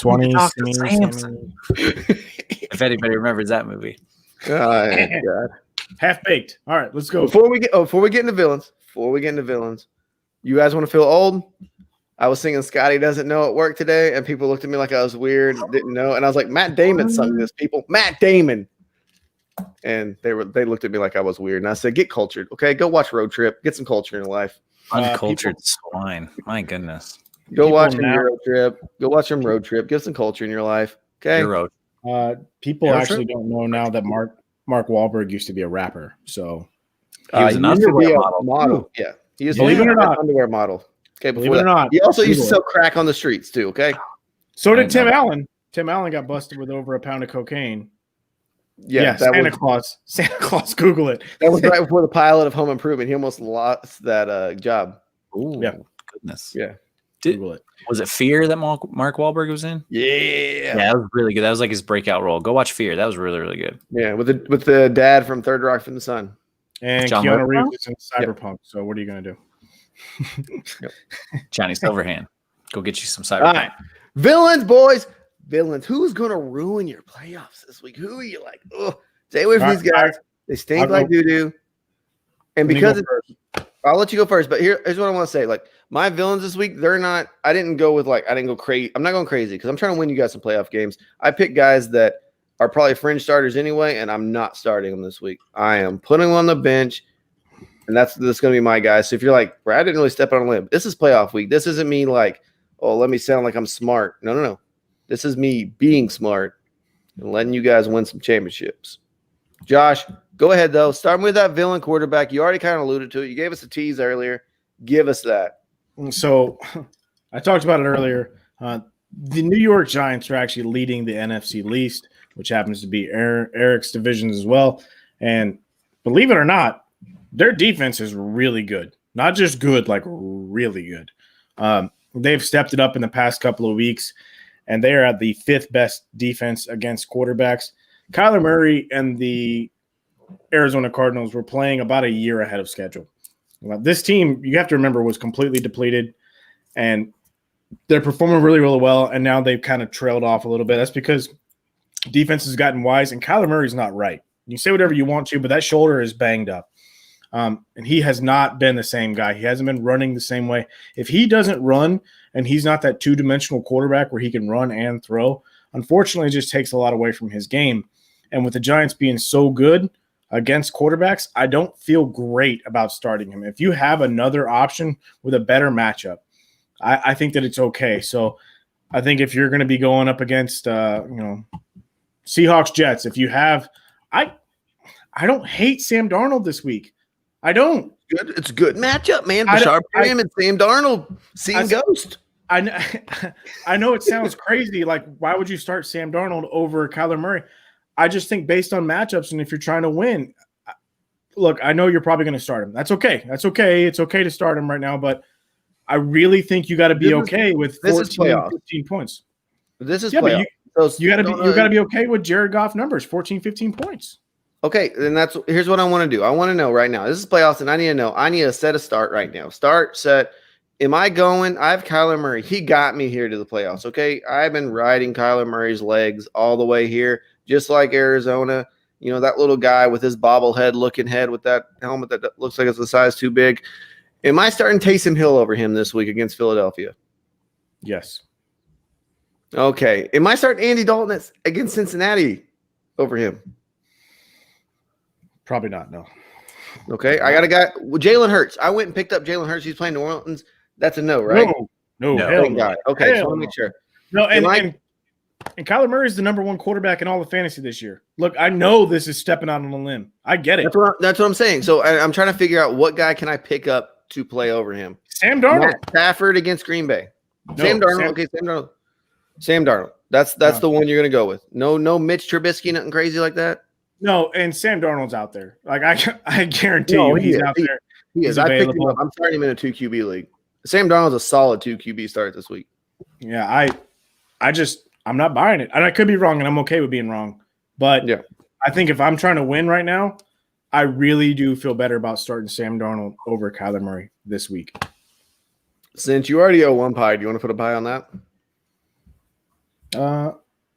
If anybody remembers that movie. God. Half baked. All right, let's go. Before we get into villains, you guys want to feel old? I was singing Scotty Doesn't Know at work today, and people looked at me like I was weird, didn't know. And I was like, Matt Damon sung this, people. Matt Damon. And they looked at me like I was weird. And I said, get cultured. Okay, go watch Road Trip. Get some culture in your life. Uncultured swine. My goodness. Go watch him Road Trip. Go watch him Road Trip. Get some culture in your life. Okay. Your road. People actually don't know now that Mark Wahlberg used to be a rapper. So he was an underwear model. Yeah. He used Believe to be it or an not. underwear model. Okay, believe it or not. He also used to sell crack on the streets too, okay? So did Tim Allen. Tim Allen got busted with over a pound of cocaine. Yeah, Santa Claus. Google it. That was right before the pilot of Home Improvement. He almost lost that job. Ooh, yeah. Goodness. Yeah. Google it. Was it Fear that Mark Wahlberg was in? Yeah, that was really good. That was like his breakout role. Go watch Fear. That was really, really good. Yeah, with the dad from Third Rock from the Sun. And John Keanu Lithgow? Reeves is in Cyberpunk. So what are you going to do? Johnny Silverhand. Go get you some All Cyberpunk. right, villains, boys, villains. Who's gonna ruin your playoffs this week? Who are you like? Oh, stay away from All these right, guys. They stink I'll like go. doo doo. And Let me because go first. I'll let you go first, but here's what I want to say. Like my villains this week, they're not. I didn't go crazy. I'm not going crazy because I'm trying to win you guys some playoff games. I picked guys that are probably fringe starters anyway, and I'm not starting them this week. I am putting them on the bench, and that's going to be my guys. So if you're like, Brad didn't really step on a limb. This is playoff week. This isn't me like, oh, let me sound like I'm smart. No. This is me being smart and letting you guys win some championships. Josh, go ahead, though. Starting with that villain quarterback. You already kind of alluded to it. You gave us a tease earlier. Give us that. So I talked about it earlier. The New York Giants are actually leading the NFC least, which happens to be Eric's divisions as well. And believe it or not, their defense is really good. Not just good, like really good. They've stepped it up in the past couple of weeks, and they are at the 5th best defense against quarterbacks. Kyler Murray and the Arizona Cardinals were playing about a year ahead of schedule. This team, you have to remember, was completely depleted, and they're performing really, really well, and now they've kind of trailed off a little bit. That's because defense has gotten wise, and Kyler Murray's not right. You say whatever you want to, but that shoulder is banged up, and he has not been the same guy. He hasn't been running the same way. If he doesn't run and he's not that two-dimensional quarterback where he can run and throw, unfortunately, it just takes a lot away from his game. And with the Giants being so good against quarterbacks, I don't feel great about starting him. If you have another option with a better matchup, I think that it's okay. So I think if you're going to be going up against, Seahawks, Jets, if you have – I don't hate Sam Darnold this week. I don't. Good. It's a good matchup, man. Bashar Perriman and Sam Darnold. Seeing ghost. I know it sounds crazy. Like, why would you start Sam Darnold over Kyler Murray? I just think based on matchups, and if you're trying to win, look, I know you're probably going to start him. That's okay. That's okay. It's okay to start him right now, but I really think you got to be okay with 14, 15 points. This is playoff. You got to be okay with Jared Goff numbers, 14, 15 points. Okay, then here's what I want to do. I want to know right now. This is playoffs, and I need to know. I need to set a start right now. Start, set. Am I going? I have Kyler Murray. He got me here to the playoffs, okay? I've been riding Kyler Murray's legs all the way here, just like Arizona. You know, that little guy with his bobblehead-looking head with that helmet that looks like it's a size too big. Am I starting Taysom Hill over him this week against Philadelphia? Yes. Okay. Am I starting Andy Dalton against Cincinnati over him? Probably not, no. Okay. I got a guy, Jalen Hurts. I went and picked up Jalen Hurts. He's playing New Orleans. That's a no, right? No. Guy. Okay, just want to make sure. No, and Kyler Murray is the number 1 quarterback in all of fantasy this year. Look, I know this is stepping out on a limb. I get it. That's what I'm saying. So I'm trying to figure out what guy can I pick up to play over him. Sam Darnold. Matt Stafford against Green Bay. No, Sam Darnold. Okay, Sam Darnold. Sam Darnold. That's the one you're going to go with. No Mitch Trubisky, nothing crazy like that. No, and Sam Darnold's out there. Like I guarantee you, he's out there. He is. I picked him up. I'm starting him in a 2 QB league. Sam Darnold's a solid 2 QB start this week. Yeah, I'm not buying it. And I could be wrong, and I'm okay with being wrong. But yeah, I think if I'm trying to win right now, I really do feel better about starting Sam Darnold over Kyler Murray this week. Since you already owe 1 pie, do you want to put a pie on that?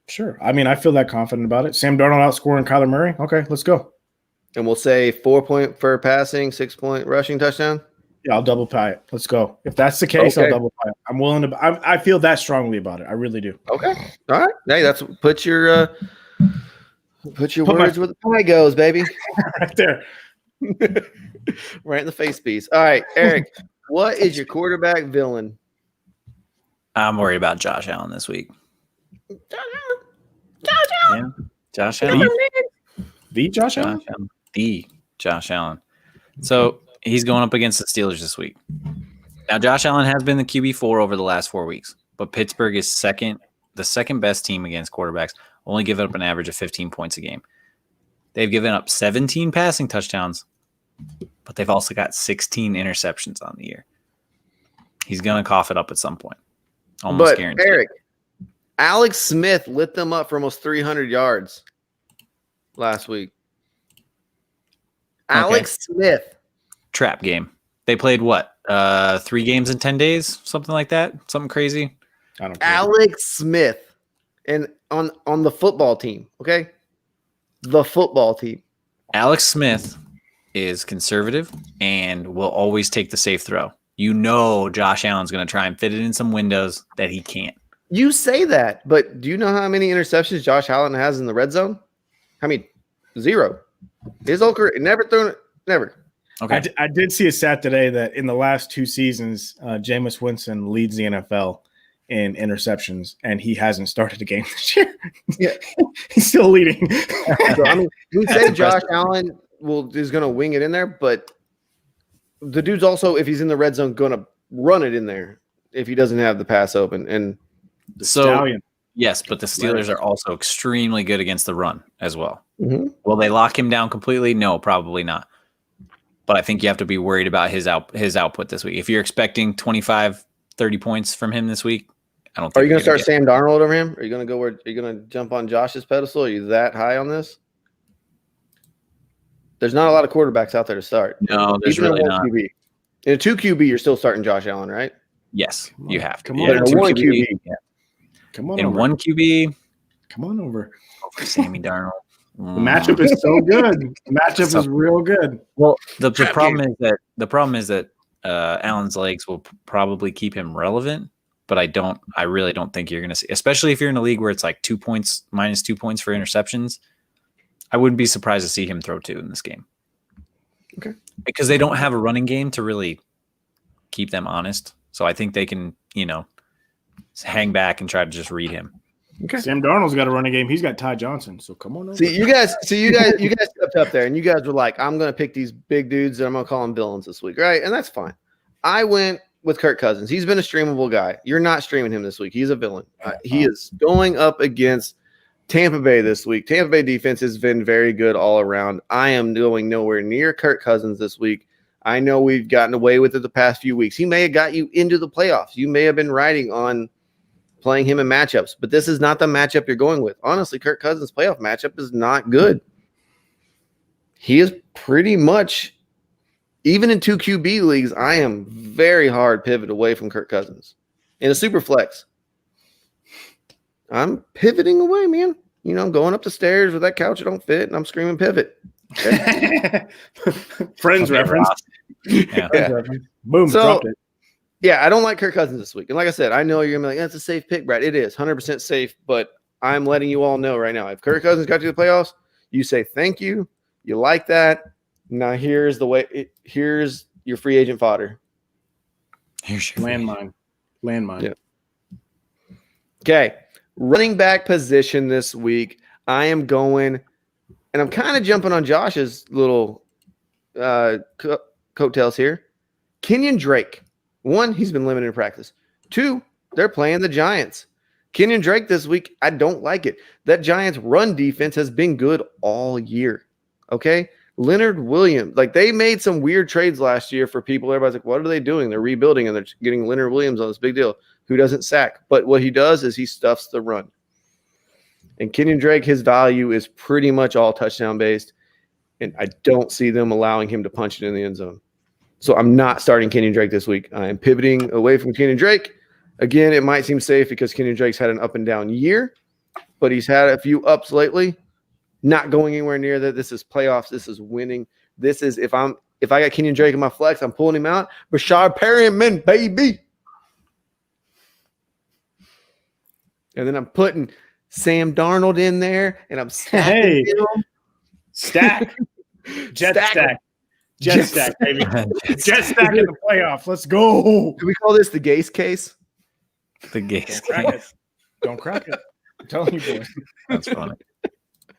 Sure. I mean, I feel that confident about it. Sam Darnold outscoring Kyler Murray. Okay, let's go. And we'll say 4 point for passing, 6 point rushing touchdown. Yeah, I'll double pie it. Let's go. If that's the case, I'll double pie it. I'm willing to. I feel that strongly about it. I really do. Okay. All right. Hey, that's put your words where the pie goes, baby. Right there. Right in the face piece. All right, Eric. What is your quarterback villain? I'm worried about Josh Allen this week. Josh Allen. The Josh Allen. The Josh Allen. So he's going up against the Steelers this week. Now, Josh Allen has been the QB4 over the last 4 weeks, but Pittsburgh is the second best team against quarterbacks, only giving up an average of 15 points a game. They've given up 17 passing touchdowns, but they've also got 16 interceptions on the year. He's going to cough it up at some point. Almost guaranteed. Eric, Alex Smith lit them up for almost 300 yards last week. Okay. Alex Smith. Trap game. They played what? 3 games in 10 days? Something like that? Something crazy? I don't care. Alex Smith. And on the football team, okay? The football team. Alex Smith is conservative and will always take the safe throw. You know Josh Allen's going to try and fit it in some windows that he can't. You say that, but do you know how many interceptions Josh Allen has in the red zone? I mean, 0. His whole career, never thrown it, never. Okay. I did see a stat today that in the last 2 seasons, Jameis Winston leads the NFL in interceptions, and he hasn't started a game this year. Yeah. He's still leading. So, I mean, we say Josh Allen is going to wing it in there, but the dude's also, if he's in the red zone, going to run it in there if he doesn't have the pass open. And Stallion. Yes, but the Steelers are also extremely good against the run as well. Mhm. Will they lock him down completely? No, probably not. But I think you have to be worried about his output this week. If you're expecting 25, 30 points from him this week, I don't think are you going to you're start Sam Darnold over him? Are you going to are you going to jump on Josh's pedestal? Are you that high on this? There's not a lot of quarterbacks out there to start. No, there's Even really in 1 not. QB. In a 2 QB, you're still starting Josh Allen, right? Yes, you have to. Come on. But in a 1 QB, yeah. Come on In over. 1 QB, Come on over. over Sammy Darnold. The matchup is so good. The matchup is real good. Well, the problem is that Allen's legs will probably keep him relevant, but I really don't think you're going to see, especially if you're in a league where it's like -2 points for interceptions. I wouldn't be surprised to see him throw 2 in this game. Okay. Because they don't have a running game to really keep them honest. So I think they can, hang back and try to just read him. Okay. Sam Darnold's got a running game. He's got Ty Johnson. So come on over. See, you guys stepped up there and you guys were like, I'm going to pick these big dudes and I'm going to call them villains this week, right? And that's fine. I went with Kirk Cousins. He's been a streamable guy. You're not streaming him this week. He's a villain. He is going up against Tampa Bay this week. Tampa Bay defense has been very good all around. I am going nowhere near Kirk Cousins this week. I know we've gotten away with it the past few weeks. He may have got you into the playoffs. You may have been riding on playing him in matchups, but this is not the matchup you're going with. Honestly, Kirk Cousins' playoff matchup is not good. He is pretty much, even in 2 QB leagues, I am very hard pivot away from Kirk Cousins. In a super flex, I'm pivoting away, man. I'm going up the stairs with that couch that don't fit, and I'm screaming pivot. Okay? Friends reference. Yeah. Yeah. Boom, So- dropped it. Yeah, I don't like Kirk Cousins this week. And like I said, I know you're going to be like, that's a safe pick, Brad. It is 100% safe, but I'm letting you all know right now. If Kirk Cousins got you to the playoffs, you say thank you. You like that. Now here's here's your free agent fodder. Here's your Landmine. Yeah. Okay. Running back position this week. I am going, and I'm kind of jumping on Josh's little coattails here. Kenyon Drake. 1, he's been limited in practice. 2, they're playing the Giants. Kenyon Drake this week, I don't like it. That Giants run defense has been good all year. Okay? Leonard Williams, they made some weird trades last year for people. Everybody's like, what are they doing? They're rebuilding and they're getting Leonard Williams on this big deal who doesn't sack. But what he does is he stuffs the run. And Kenyon Drake, his value is pretty much all touchdown based. And I don't see them allowing him to punch it in the end zone. So I'm not starting Kenyon Drake this week. I am pivoting away from Kenyon Drake. Again, it might seem safe because Kenyon Drake's had an up and down year, but he's had a few ups lately. Not going anywhere near that. This is playoffs. This is winning. This is if I got Kenyon Drake in my flex, I'm pulling him out. Rashad Penny, baby. And then I'm putting Sam Darnold in there, and I'm stacking him. Stack. Jet stack. Jet stack, baby. Jet stack in the playoff. Let's go. Do we call this the Gase case? The Gase. Don't crack it. Don't crack it. I'm telling you, boys. That's funny.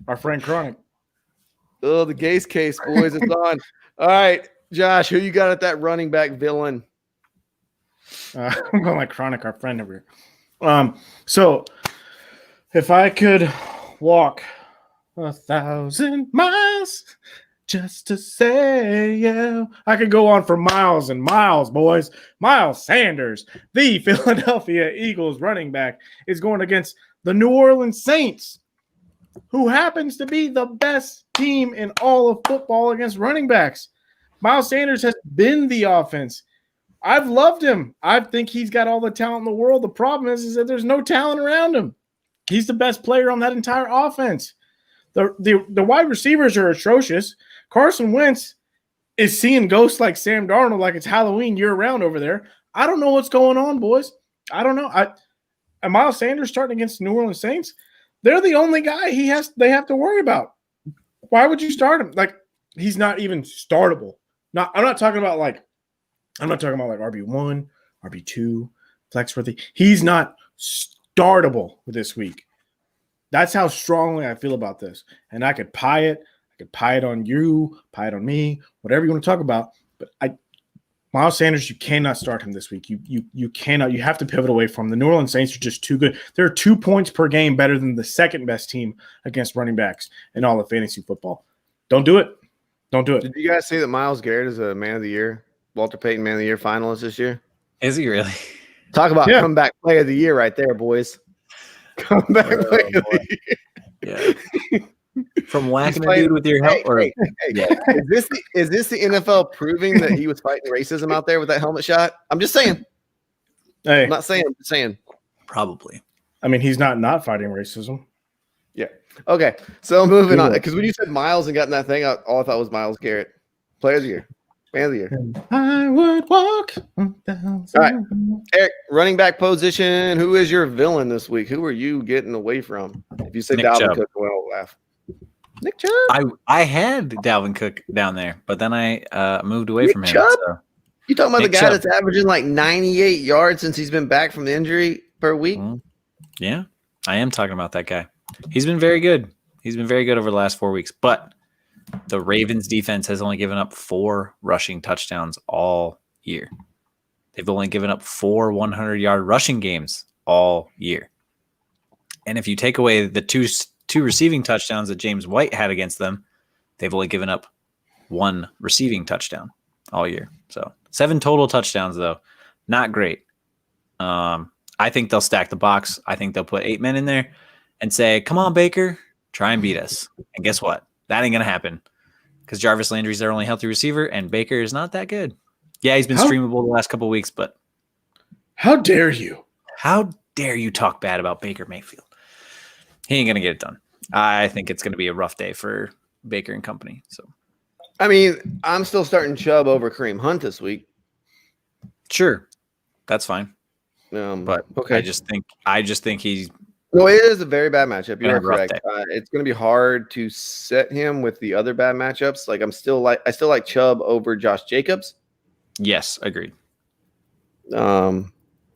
Our friend Chronic. Oh, the Gase case, boys. It's on. All right, Josh, who you got at that running back villain? I'm going like Chronic, our friend over here. So if I could walk 1,000 miles just to say, yeah. I could go on for miles and miles, boys. Miles Sanders, the Philadelphia Eagles running back, is going against the New Orleans Saints, who happens to be the best team in all of football against running backs. Miles Sanders has been the offense. I've loved him. I think he's got all the talent in the world. The problem is that there's no talent around him. He's the best player on that entire offense. The wide receivers are atrocious. Carson Wentz is seeing ghosts like Sam Darnold, like it's Halloween year-round over there. I don't know what's going on, boys. I don't know. And Miles Sanders starting against the New Orleans Saints, they're the only guy they have to worry about. Why would you start him? Like, he's not even startable. I'm not talking about like RB1, RB2, flexworthy. He's not startable this week. That's how strongly I feel about this. And I could pie it. I could pie it on you, pie it on me, whatever you want to talk about. But Miles Sanders, you cannot start him this week. You cannot. You have to pivot away from him. The New Orleans Saints are just too good. They're 2 points per game better than the second best team against running backs in all of fantasy football. Don't do it. Don't do it. Did you guys see that Myles Garrett is a Man of the Year, Walter Payton Man of the Year finalist this year? Is he really? Talk about comeback play of the year right there, boys. Comeback play of the year. Yeah. From whacking a dude with your help, Yeah. Is this the NFL proving that he was fighting racism out there with that helmet shot? I'm just saying. Hey, I'm not saying. I'm just saying. Probably. I mean, he's not fighting racism. Yeah. Okay. So moving on, because when you said Miles and got in that thing, all I thought was Myles Garrett, Player of the Year, Man of the Year. I would walk. All right, Eric, running back position. Who is your villain this week? Who are you getting away from? If you say Nick Dalvin Chubb. Cook, we'll laugh. Nick Chubb. I had Dalvin Cook down there, but then I moved away from him. Chubb? So. You talking about Nick the guy Chubb. that's averaging like 98 yards since he's been back from the injury per week? Yeah, I am talking about that guy. He's been very good. He's been very good over the last 4 weeks, but the Ravens defense has only given up 4 rushing touchdowns all year. They've only given up 4 100-yard rushing games all year. And if you take away the two receiving touchdowns that James White had against them, they've only given up 1 receiving touchdown all year. So 7 total touchdowns, though. Not great. I think they'll stack the box. I think they'll put 8 men in there and say, come on, Baker, try and beat us. And guess what? That ain't going to happen because Jarvis Landry's their only healthy receiver, and Baker is not that good. Yeah, he's been streamable the last couple of weeks, but how dare you? How dare you talk bad about Baker Mayfield? He ain't going to get it done. I think it's going to be a rough day for Baker and company. So, I mean, I'm still starting Chubb over Kareem Hunt this week. Sure, that's fine. But okay. I just think he's. No, it is a very bad matchup. You're correct. Day. It's going to be hard to set him with the other bad matchups. Like I still like Chubb over Josh Jacobs. Yes, agreed. I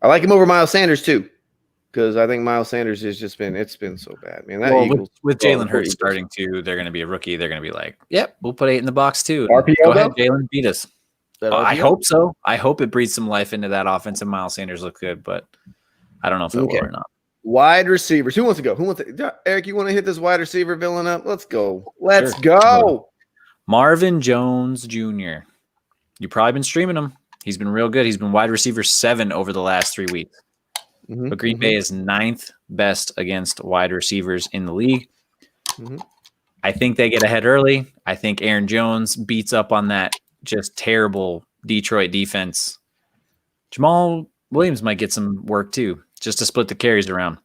like him over Miles Sanders too, because I think Miles Sanders has just been so bad, man. With Jalen Hurts starting too, they're going to be a rookie. They're going to be like, "Yep, we'll put 8 in the box too." RPO, go ahead, Jalen, beat us. I hope so. I hope it breathes some life into that offense, and Miles Sanders look good, but I don't know if it will or not. Wide receivers. Who wants to go? Eric, you want to hit this wide receiver villain up? Let's go. Let's go. Marvin Jones Jr. You've probably been streaming him. He's been real good. He's been wide receiver 7 over the last 3 weeks. But Green Bay is 9th best against wide receivers in the league. I think they get ahead early. I think Aaron Jones beats up on that just terrible Detroit defense. Jamal Williams might get some work too, just to split the carries around.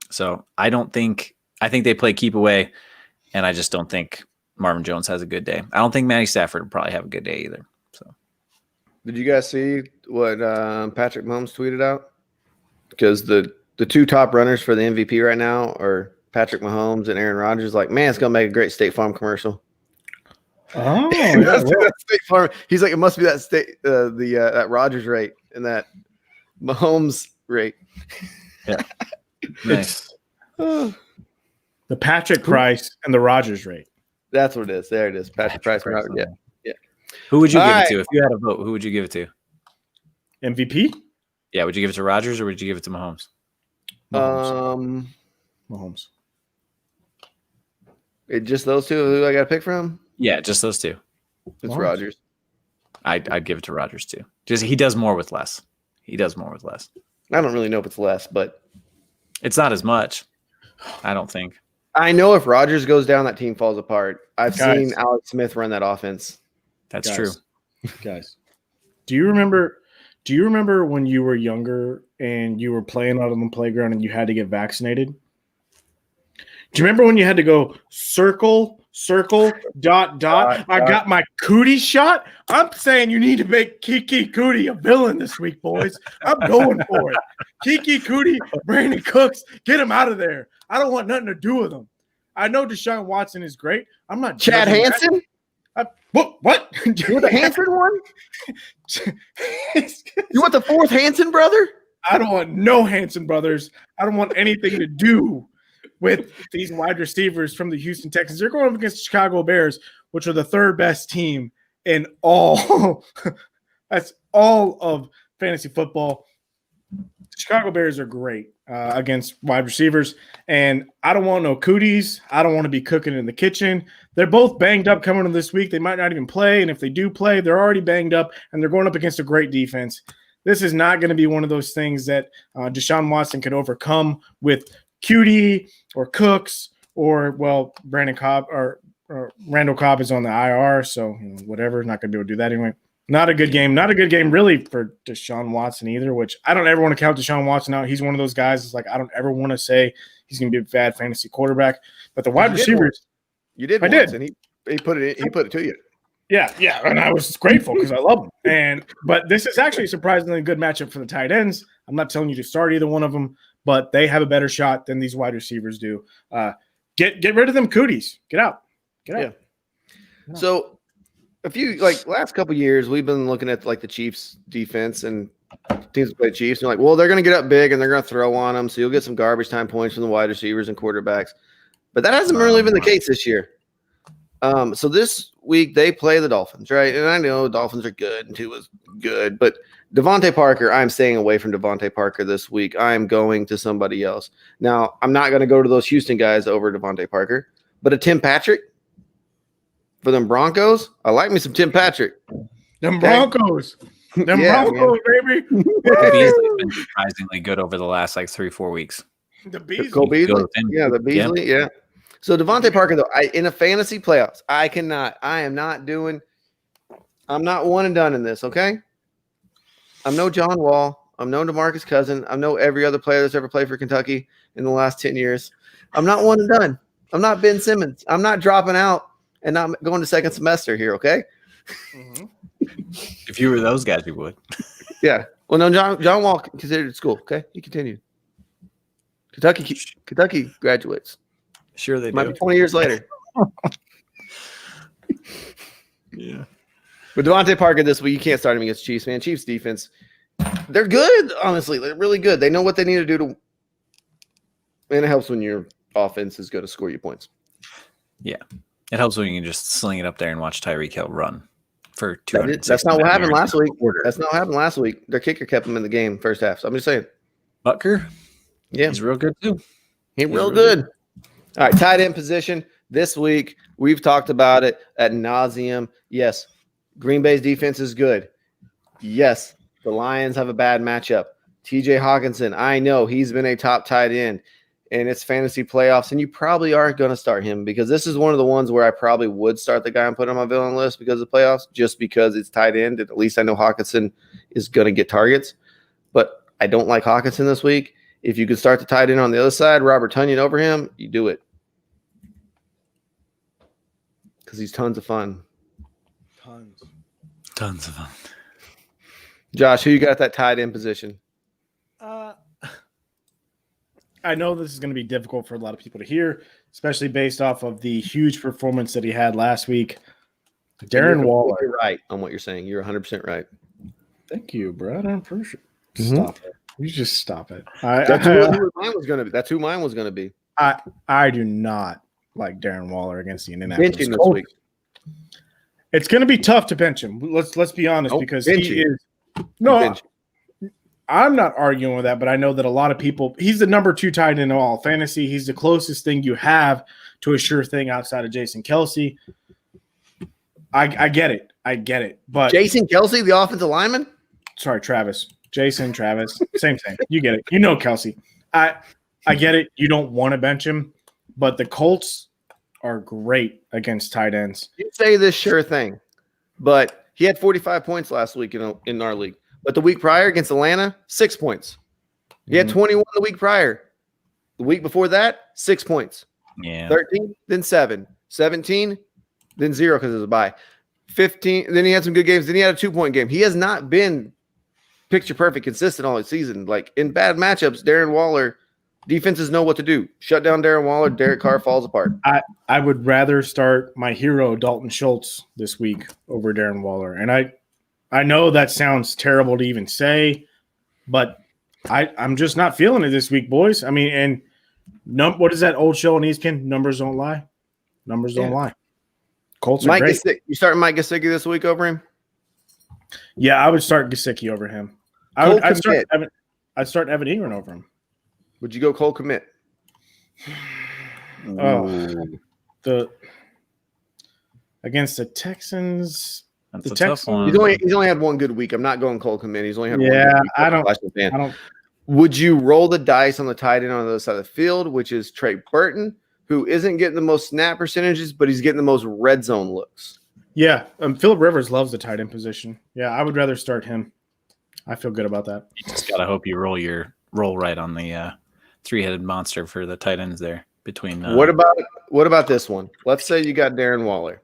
So I think they play keep away, and I just don't think Marvin Jones has a good day. I don't think Matty Stafford will probably have a good day either. So, did you guys see what Patrick Mahomes tweeted out? Because the 2 top runners for the MVP right now are Patrick Mahomes and Aaron Rodgers. Like, man, it's gonna make a great State Farm commercial. Oh, State Farm. He's like, it must be that that Rodgers rate and that Mahomes rate. Yeah, nice. The Patrick Price and the Rodgers rate. That's what it is. There it is. Patrick Price. Yeah. Who would you give it to if you had a vote? Who would you give it to? MVP? Yeah, would you give it to Rodgers or would you give it to Mahomes? Mahomes. It just those two who I got to pick from? Yeah, just those two. It's Rodgers. I'd give it to Rodgers too. Just he does more with less. He does more with less. I don't really know if it's less, but it's not as much. I don't think. I know if Rodgers goes down, that team falls apart. I've seen Alex Smith run that offense. That's true. Guys, do you remember when you were younger and you were playing out on the playground and you had to get vaccinated? Do you remember when you had to go circle, dot, I got my cootie shot? I'm saying you need to make Kiki Cootie a villain this week, boys. I'm going for it. Kiki Cootie, Brandon Cooks, get him out of there. I don't want nothing to do with him. I know Deshaun Watson is great. I'm not Chad Hansen? What? You want the Hansen one? You want the fourth Hansen brother? I don't want no Hansen brothers. I don't want anything to do with these wide receivers from the Houston Texans. They're going up against the Chicago Bears, which are the third best team in all. That's all of fantasy football. The Chicago Bears are great against wide receivers, and I don't want no cooties. I don't want to be cooking in the kitchen. They're both banged up coming into this week. They might not even play, and if they do play, they're already banged up, and they're going up against a great defense. This is not going to be one of those things that Deshaun Watson could overcome with Cutie or Cooks or, well, Brandon Cobb or Randall Cobb is on the IR, so whatever. Not going to be able to do that anyway. Not a good game. Not a good game really for Deshaun Watson either, which I don't ever want to count Deshaun Watson out. He's one of those guys that's like I don't ever want to say he's going to be a bad fantasy quarterback. But the wide receivers – You did. I did. And he put it in, he put it to you. Yeah, and I was grateful because I love him. But this is actually a surprisingly good matchup for the tight ends. I'm not telling you to start either one of them, but they have a better shot than these wide receivers do. Get rid of them cooties. Get out. Yeah. So a few last couple of years, we've been looking at the Chiefs defense and teams that play Chiefs. And you're like, well, they're going to get up big and they're going to throw on them, so you'll get some garbage time points from the wide receivers and quarterbacks. But that hasn't really been the case this year. So this week they play the Dolphins, right? And I know Dolphins are good and Tua's good, but Devontae Parker, I'm staying away from Devontae Parker this week. I'm going to somebody else. Now, I'm not going to go to those Houston guys over Devontae Parker, but a Tim Patrick for them Broncos, I like me some Tim Patrick. Them Broncos. Broncos, baby. Beasley's been surprisingly good over the last 3-4 weeks. The Beasley. Cole Beasley. Yeah, the Beasley. Yeah. So Devontae Parker, though, in a fantasy playoffs, I'm not one and done in this, okay? I'm no John Wall. I'm no DeMarcus Cousins. I'm no every other player that's ever played for Kentucky in the last 10 years. I'm not one and done. I'm not Ben Simmons. I'm not dropping out and not going to second semester here, okay? Mm-hmm. If you were those guys, you would. Yeah. Well, no, John Wall considered school, okay? He continued. Kentucky graduates. Sure they Might do. be 20 years later. Yeah. But Devontae Parker this week, you can't start him against Chiefs, man. Chiefs defense, they're good, honestly. They're really good. They know what they need to do to – and it helps when your offense is going to score you points. Yeah. It helps when you can just sling it up there and watch Tyreek Hill run for 200. That's not what happened last week. That's not what happened last week. Their kicker kept them in the game first half. So I'm just saying. Butker? Yeah. He's real good too. He's real good. All right, tight end position this week. We've talked about it ad nauseum. Yes, Green Bay's defense is good. Yes, the Lions have a bad matchup. TJ Hawkinson, I know he's been a top tight end, and it's fantasy playoffs, and you probably are going to start him because this is one of the ones where I probably would start the guy and put him on my villain list because of the playoffs, just because it's tight end, and at least I know Hawkinson is going to get targets. But I don't like Hawkinson this week. If you could start the tight end on the other side, Robert Tonyan over him, you do it. Because he's tons of fun. Tons of fun. Josh, who you got at that tight end position? I know this is going to be difficult for a lot of people to hear, especially based off of the huge performance that he had last week. Darren Waller. You're right on what you're saying. You're 100% right. Thank you, Brad. I appreciate it. Stop it. You just stop it. That's who mine was going to be. That's who mine was going to be. I do not like Darren Waller against the Indianapolis Bench him this Colts. week. It's going to be tough to bench him. Let's be honest, because bench he him. is. No, Bench. I'm not arguing with that, but I know that a lot of people. He's the number 2 tight end in all fantasy. He's the closest thing you have to a sure thing outside of Jason Kelsey. I get it. I get it. But Jason Kelsey, the offensive lineman? sorry, Travis. Jason, Travis. Same thing. You get it. You know Kelsey. I get it. You don't want to bench him, but the Colts are great against tight ends. You say this sure thing, but he had 45 points last week in our league. But the week prior against Atlanta, 6 points. He had 21 the week prior. The week before that, 6 points. Yeah. 13, then 7. 17, then 0 because it was a bye. 15, then he had some good games. Then he had a 2-point game. He has not been picture perfect, consistent all season. Like in bad matchups, Darren Waller, defenses know what to do. Shut down Darren Waller, Derek Carr falls apart. I would rather start my hero, Dalton Schultz, this week over Darren Waller. And I know that sounds terrible to even say, but I'm just not feeling it this week, boys. I mean, and what is that old show on ESPN? Numbers don't lie. Numbers don't lie. Colts are great. You starting Mike Gesicki this week over him? Yeah, I would start Gesicki over him. I'd start Evan Ingram over him. Would you go Cole Kmet? Against the Texans. That's the a tough one. He's only had one good week. I'm not going Cole Kmet. He's only had one good week. I don't. Would you roll the dice on the tight end on the other side of the field, which is Trey Burton, who isn't getting the most snap percentages, but he's getting the most red zone looks? Yeah, Phillip Rivers loves the tight end position. Yeah, I would rather start him. I feel good about that. You just gotta hope you roll right on the three-headed monster for the tight ends there between. What about this one? Let's say you got Darren Waller,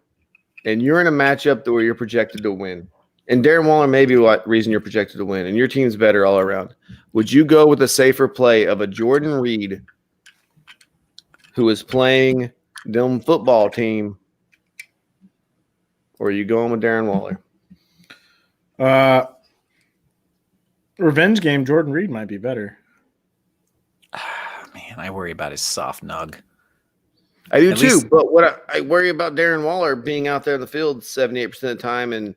and you're in a matchup where you're projected to win, and Darren Waller may be what reason you're projected to win, and your team's better all around. Would you go with a safer play of a Jordan Reed, who is playing them football team, or are you going with Darren Waller? Revenge game, Jordan Reed might be better. Man, I worry about his soft nug. I do too, but what I worry about Darren Waller being out there in the field 78% of the time and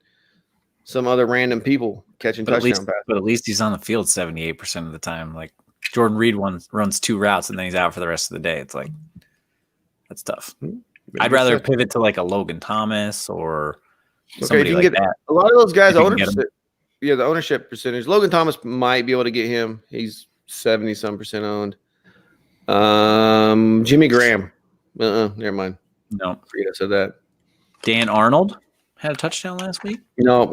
some other random people catching touchdown passes. But at least he's on the field 78% of the time. Like Jordan Reed runs 2 routes and then he's out for the rest of the day. It's like that's tough. I'd rather pivot to like a Logan Thomas or somebody like that. A lot of those guys, the ownership percentage. Logan Thomas might be able to get him. He's 70-some% owned. Jimmy Graham. Never mind. No. Forget I said that. Dan Arnold had a touchdown last week. No,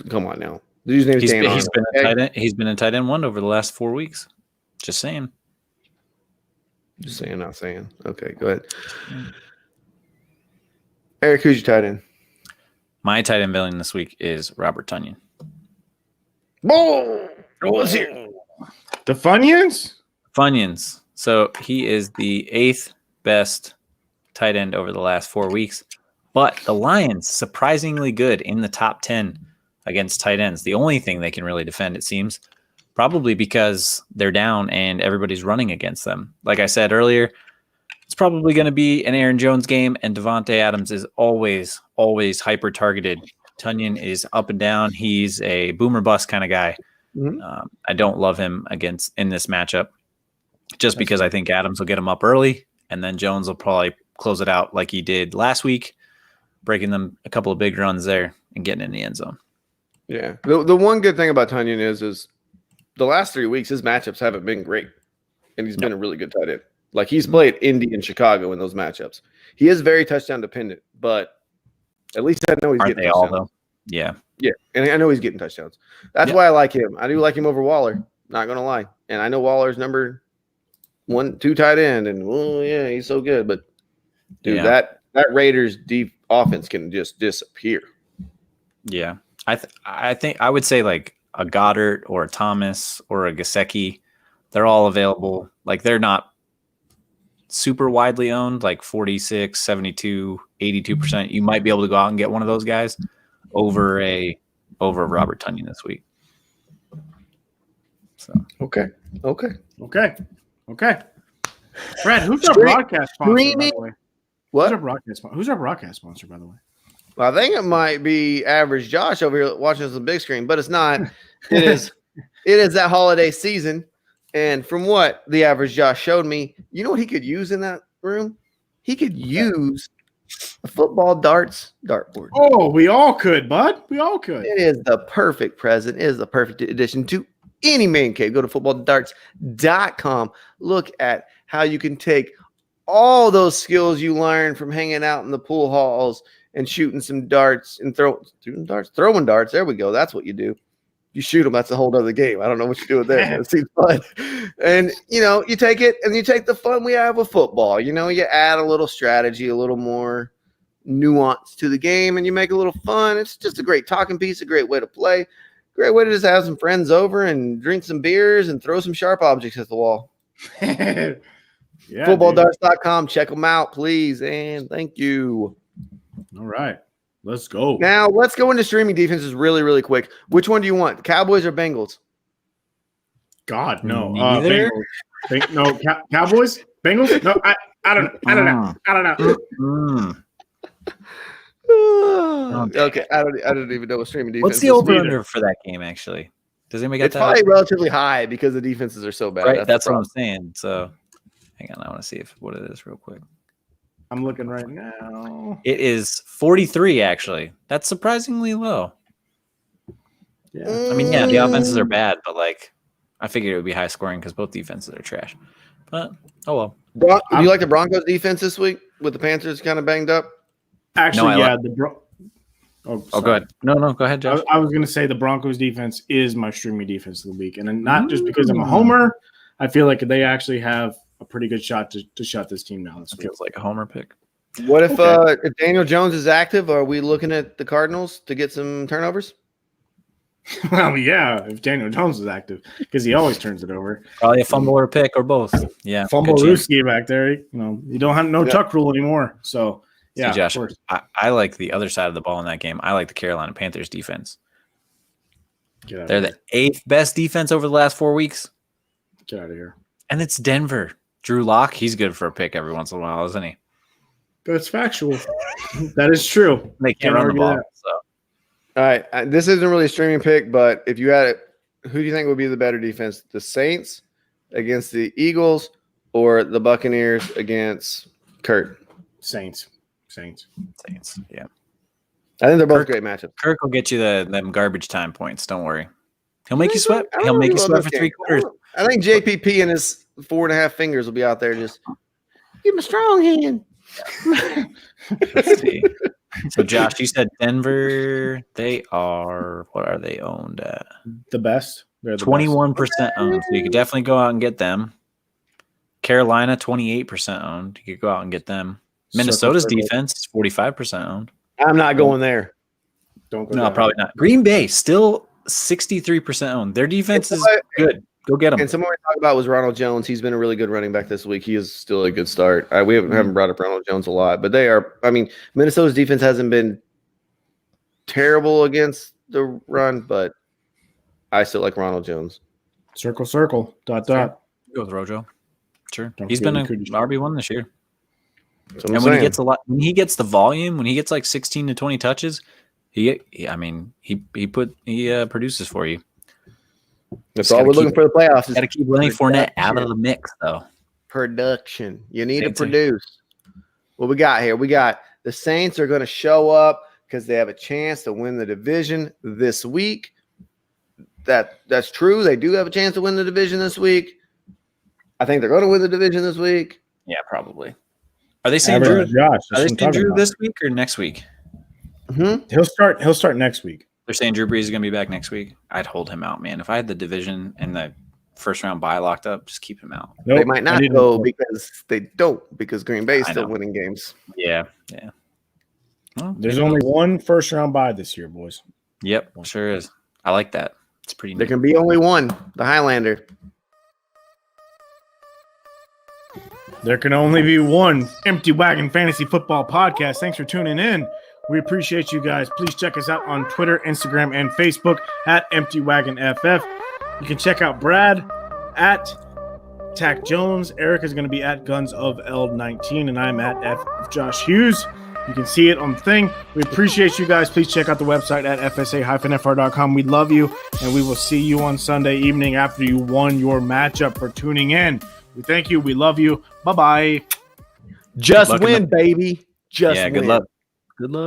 come on now. The dude's name is Dan Arnold. He's been in tight end 1 over the last 4 weeks. Just saying. Just saying, not saying. Okay, go ahead. Eric, who's your tight end? My tight end billing this week is Robert Tonyan. Boom! What's here? The Funyuns? Funyuns. So he is the 8th best tight end over the last 4 weeks. But the Lions, surprisingly good in the top 10 against tight ends. The only thing they can really defend, it seems, probably because they're down and everybody's running against them. Like I said earlier, it's probably going to be an Aaron Jones game, and Devontae Adams is always hyper-targeted. Tonyan is up and down. He's a boomer bust kind of guy. Mm-hmm. I don't love him in this matchup just because I think Adams will get him up early, and then Jones will probably close it out like he did last week, breaking them a couple of big runs there and getting in the end zone. Yeah. The one good thing about Tonyan is the last 3 weeks, his matchups haven't been great, and he's been a really good tight end. Like, he's played Indy and Chicago in those matchups. He is very touchdown dependent, but at least I know he's getting touchdowns. All, though? Yeah. Yeah, and I know he's getting touchdowns. That's why I like him. I do like him over Waller, not going to lie. And I know Waller's number 1, 2 tight end, and, he's so good. But, dude, that Raiders deep offense can just disappear. Yeah. I think I would say, like, a Goddard or a Thomas or a Gesicki, they're all available. Like, they're not super widely owned, like 46, 72, 82%. You might be able to go out and get one of those guys over Robert Tonyan this week. So okay. Brad, who's our broadcast sponsor, by the way? What? Who's our broadcast sponsor, by the way? Well, I think it might be Average Josh over here watching us on the big screen, but it's not. It is that holiday season. And from what the Average Josh showed me, you know what he could use in that room? He could use a football dartboard. Oh, we all could, bud. We all could. It is the perfect present. It is the perfect addition to any man cave. Go to footballdarts.com. Look at how you can take all those skills you learned from hanging out in the pool halls and shooting some darts and throwing darts. There we go. That's what you do. You shoot them. That's a whole other game. I don't know what you do with that. It seems fun. And, you take it and you take the fun we have with football. You add a little strategy, a little more nuance to the game, and you make a little fun. It's just a great talking piece, a great way to play, great way to just have some friends over and drink some beers and throw some sharp objects at the wall. Yeah, Footballdarts.com. Check them out, please. And thank you. All right. Let's go. Now, let's go into streaming defenses really, really quick. Which one do you want, Cowboys or Bengals? God, no. Neither? Cowboys? Bengals? No, I don't know. Okay, I don't even know what streaming defense What's the over-under for that game, actually? Does anybody get It's that? probably relatively high because the defenses are so bad. Right, that's what I'm saying. So, hang on. I want to see what it is real quick. I'm looking right now. It is 43, actually. That's surprisingly low. Yeah. I mean, yeah, the offenses are bad, but I figured it would be high scoring because both defenses are trash. But oh well. Do you like the Broncos defense this week with the Panthers kind of banged up? Actually, No, Oh, go ahead. No, go ahead, Josh. I was going to say the Broncos defense is my streaming defense of the week, and not just because I'm a homer. I feel like they actually have a pretty good shot to shut this team down. It feels like a homer pick. What if if Daniel Jones is active? Are we looking at the Cardinals to get some turnovers? Well, yeah, if Daniel Jones is active, because he always turns it over. Probably a fumble or a pick or both. Yeah, Fumble good chance. Ruski back there. You don't have no tuck rule anymore. So yeah, See, Josh, of course. I like the other side of the ball in that game. I like the Carolina Panthers defense. They're the 8th best defense over the last 4 weeks. Get out of here. And it's Denver. Drew Lock, he's good for a pick every once in a while, isn't he? That's factual. That is true. They can't run the ball. So. All right, this isn't really a streaming pick, but if you had it, who do you think would be the better defense? The Saints against the Eagles or the Buccaneers against Kurt? Saints. Yeah. I think they're both great matchups. Kirk will get you them garbage time points. Don't worry. He'll make you sweat. He'll make you sweat for 3 quarters. I think JPP and his 4.5 fingers will be out there just give him a strong hand. Let's see. So, Josh, you said Denver. What are they owned at? The best. They're the 21% owned. So you could definitely go out and get them. Carolina, 28% owned. You could go out and get them. Minnesota's defense is 45% owned. I'm not going there. Don't go. No, down. probably not. Green Bay, still 63% owned. Their defense is good. Go get them. And someone we talked about was Ronald Jones. He's been a really good running back this week. He is still a good start. We haven't brought up Ronald Jones a lot, but they are. I mean, Minnesota's defense hasn't been terrible against the run, but I still like Ronald Jones. Circle. Dot. Go with Rojo. Sure. He's been an RB1 this year. And when he gets when he gets the volume, when he gets like 16 to 20 touches, he produces for you. That's all we're looking for the playoffs. Got to keep Lenny Fournette out of the mix, though. Production. You need to produce. What we got here? We got the Saints are going to show up because they have a chance to win the division this week. That's true. They do have a chance to win the division this week. I think they're going to win the division this week. Yeah, probably. Are they saying Drew? Josh, are they saying Drew this week or next week? Mm-hmm. He'll start next week. They're saying Drew Brees is going to be back next week. I'd hold him out, man. If I had the division and the first round bye locked up, just keep him out. Nope, they might not go because Green Bay is still winning games. Yeah. Well, there's only one first round bye this year, boys. Yep, sure is. I like that. It's pretty neat. There can be only one, the Highlander. There can only be one Empty Wagon Fantasy Football Podcast. Thanks for tuning in. We appreciate you guys. Please check us out on Twitter, Instagram, and Facebook at Empty Wagon FF. You can check out Brad at Tack Jones. Eric is going to be at Guns of L19, and I'm at F Josh Hughes. You can see it on the thing. We appreciate you guys. Please check out the website at fsa-fr.com. We love you, and we will see you on Sunday evening after you won your matchup for tuning in. We thank you. We love you. Bye-bye. Just win, baby. Just Yeah, good win. luck. Good luck.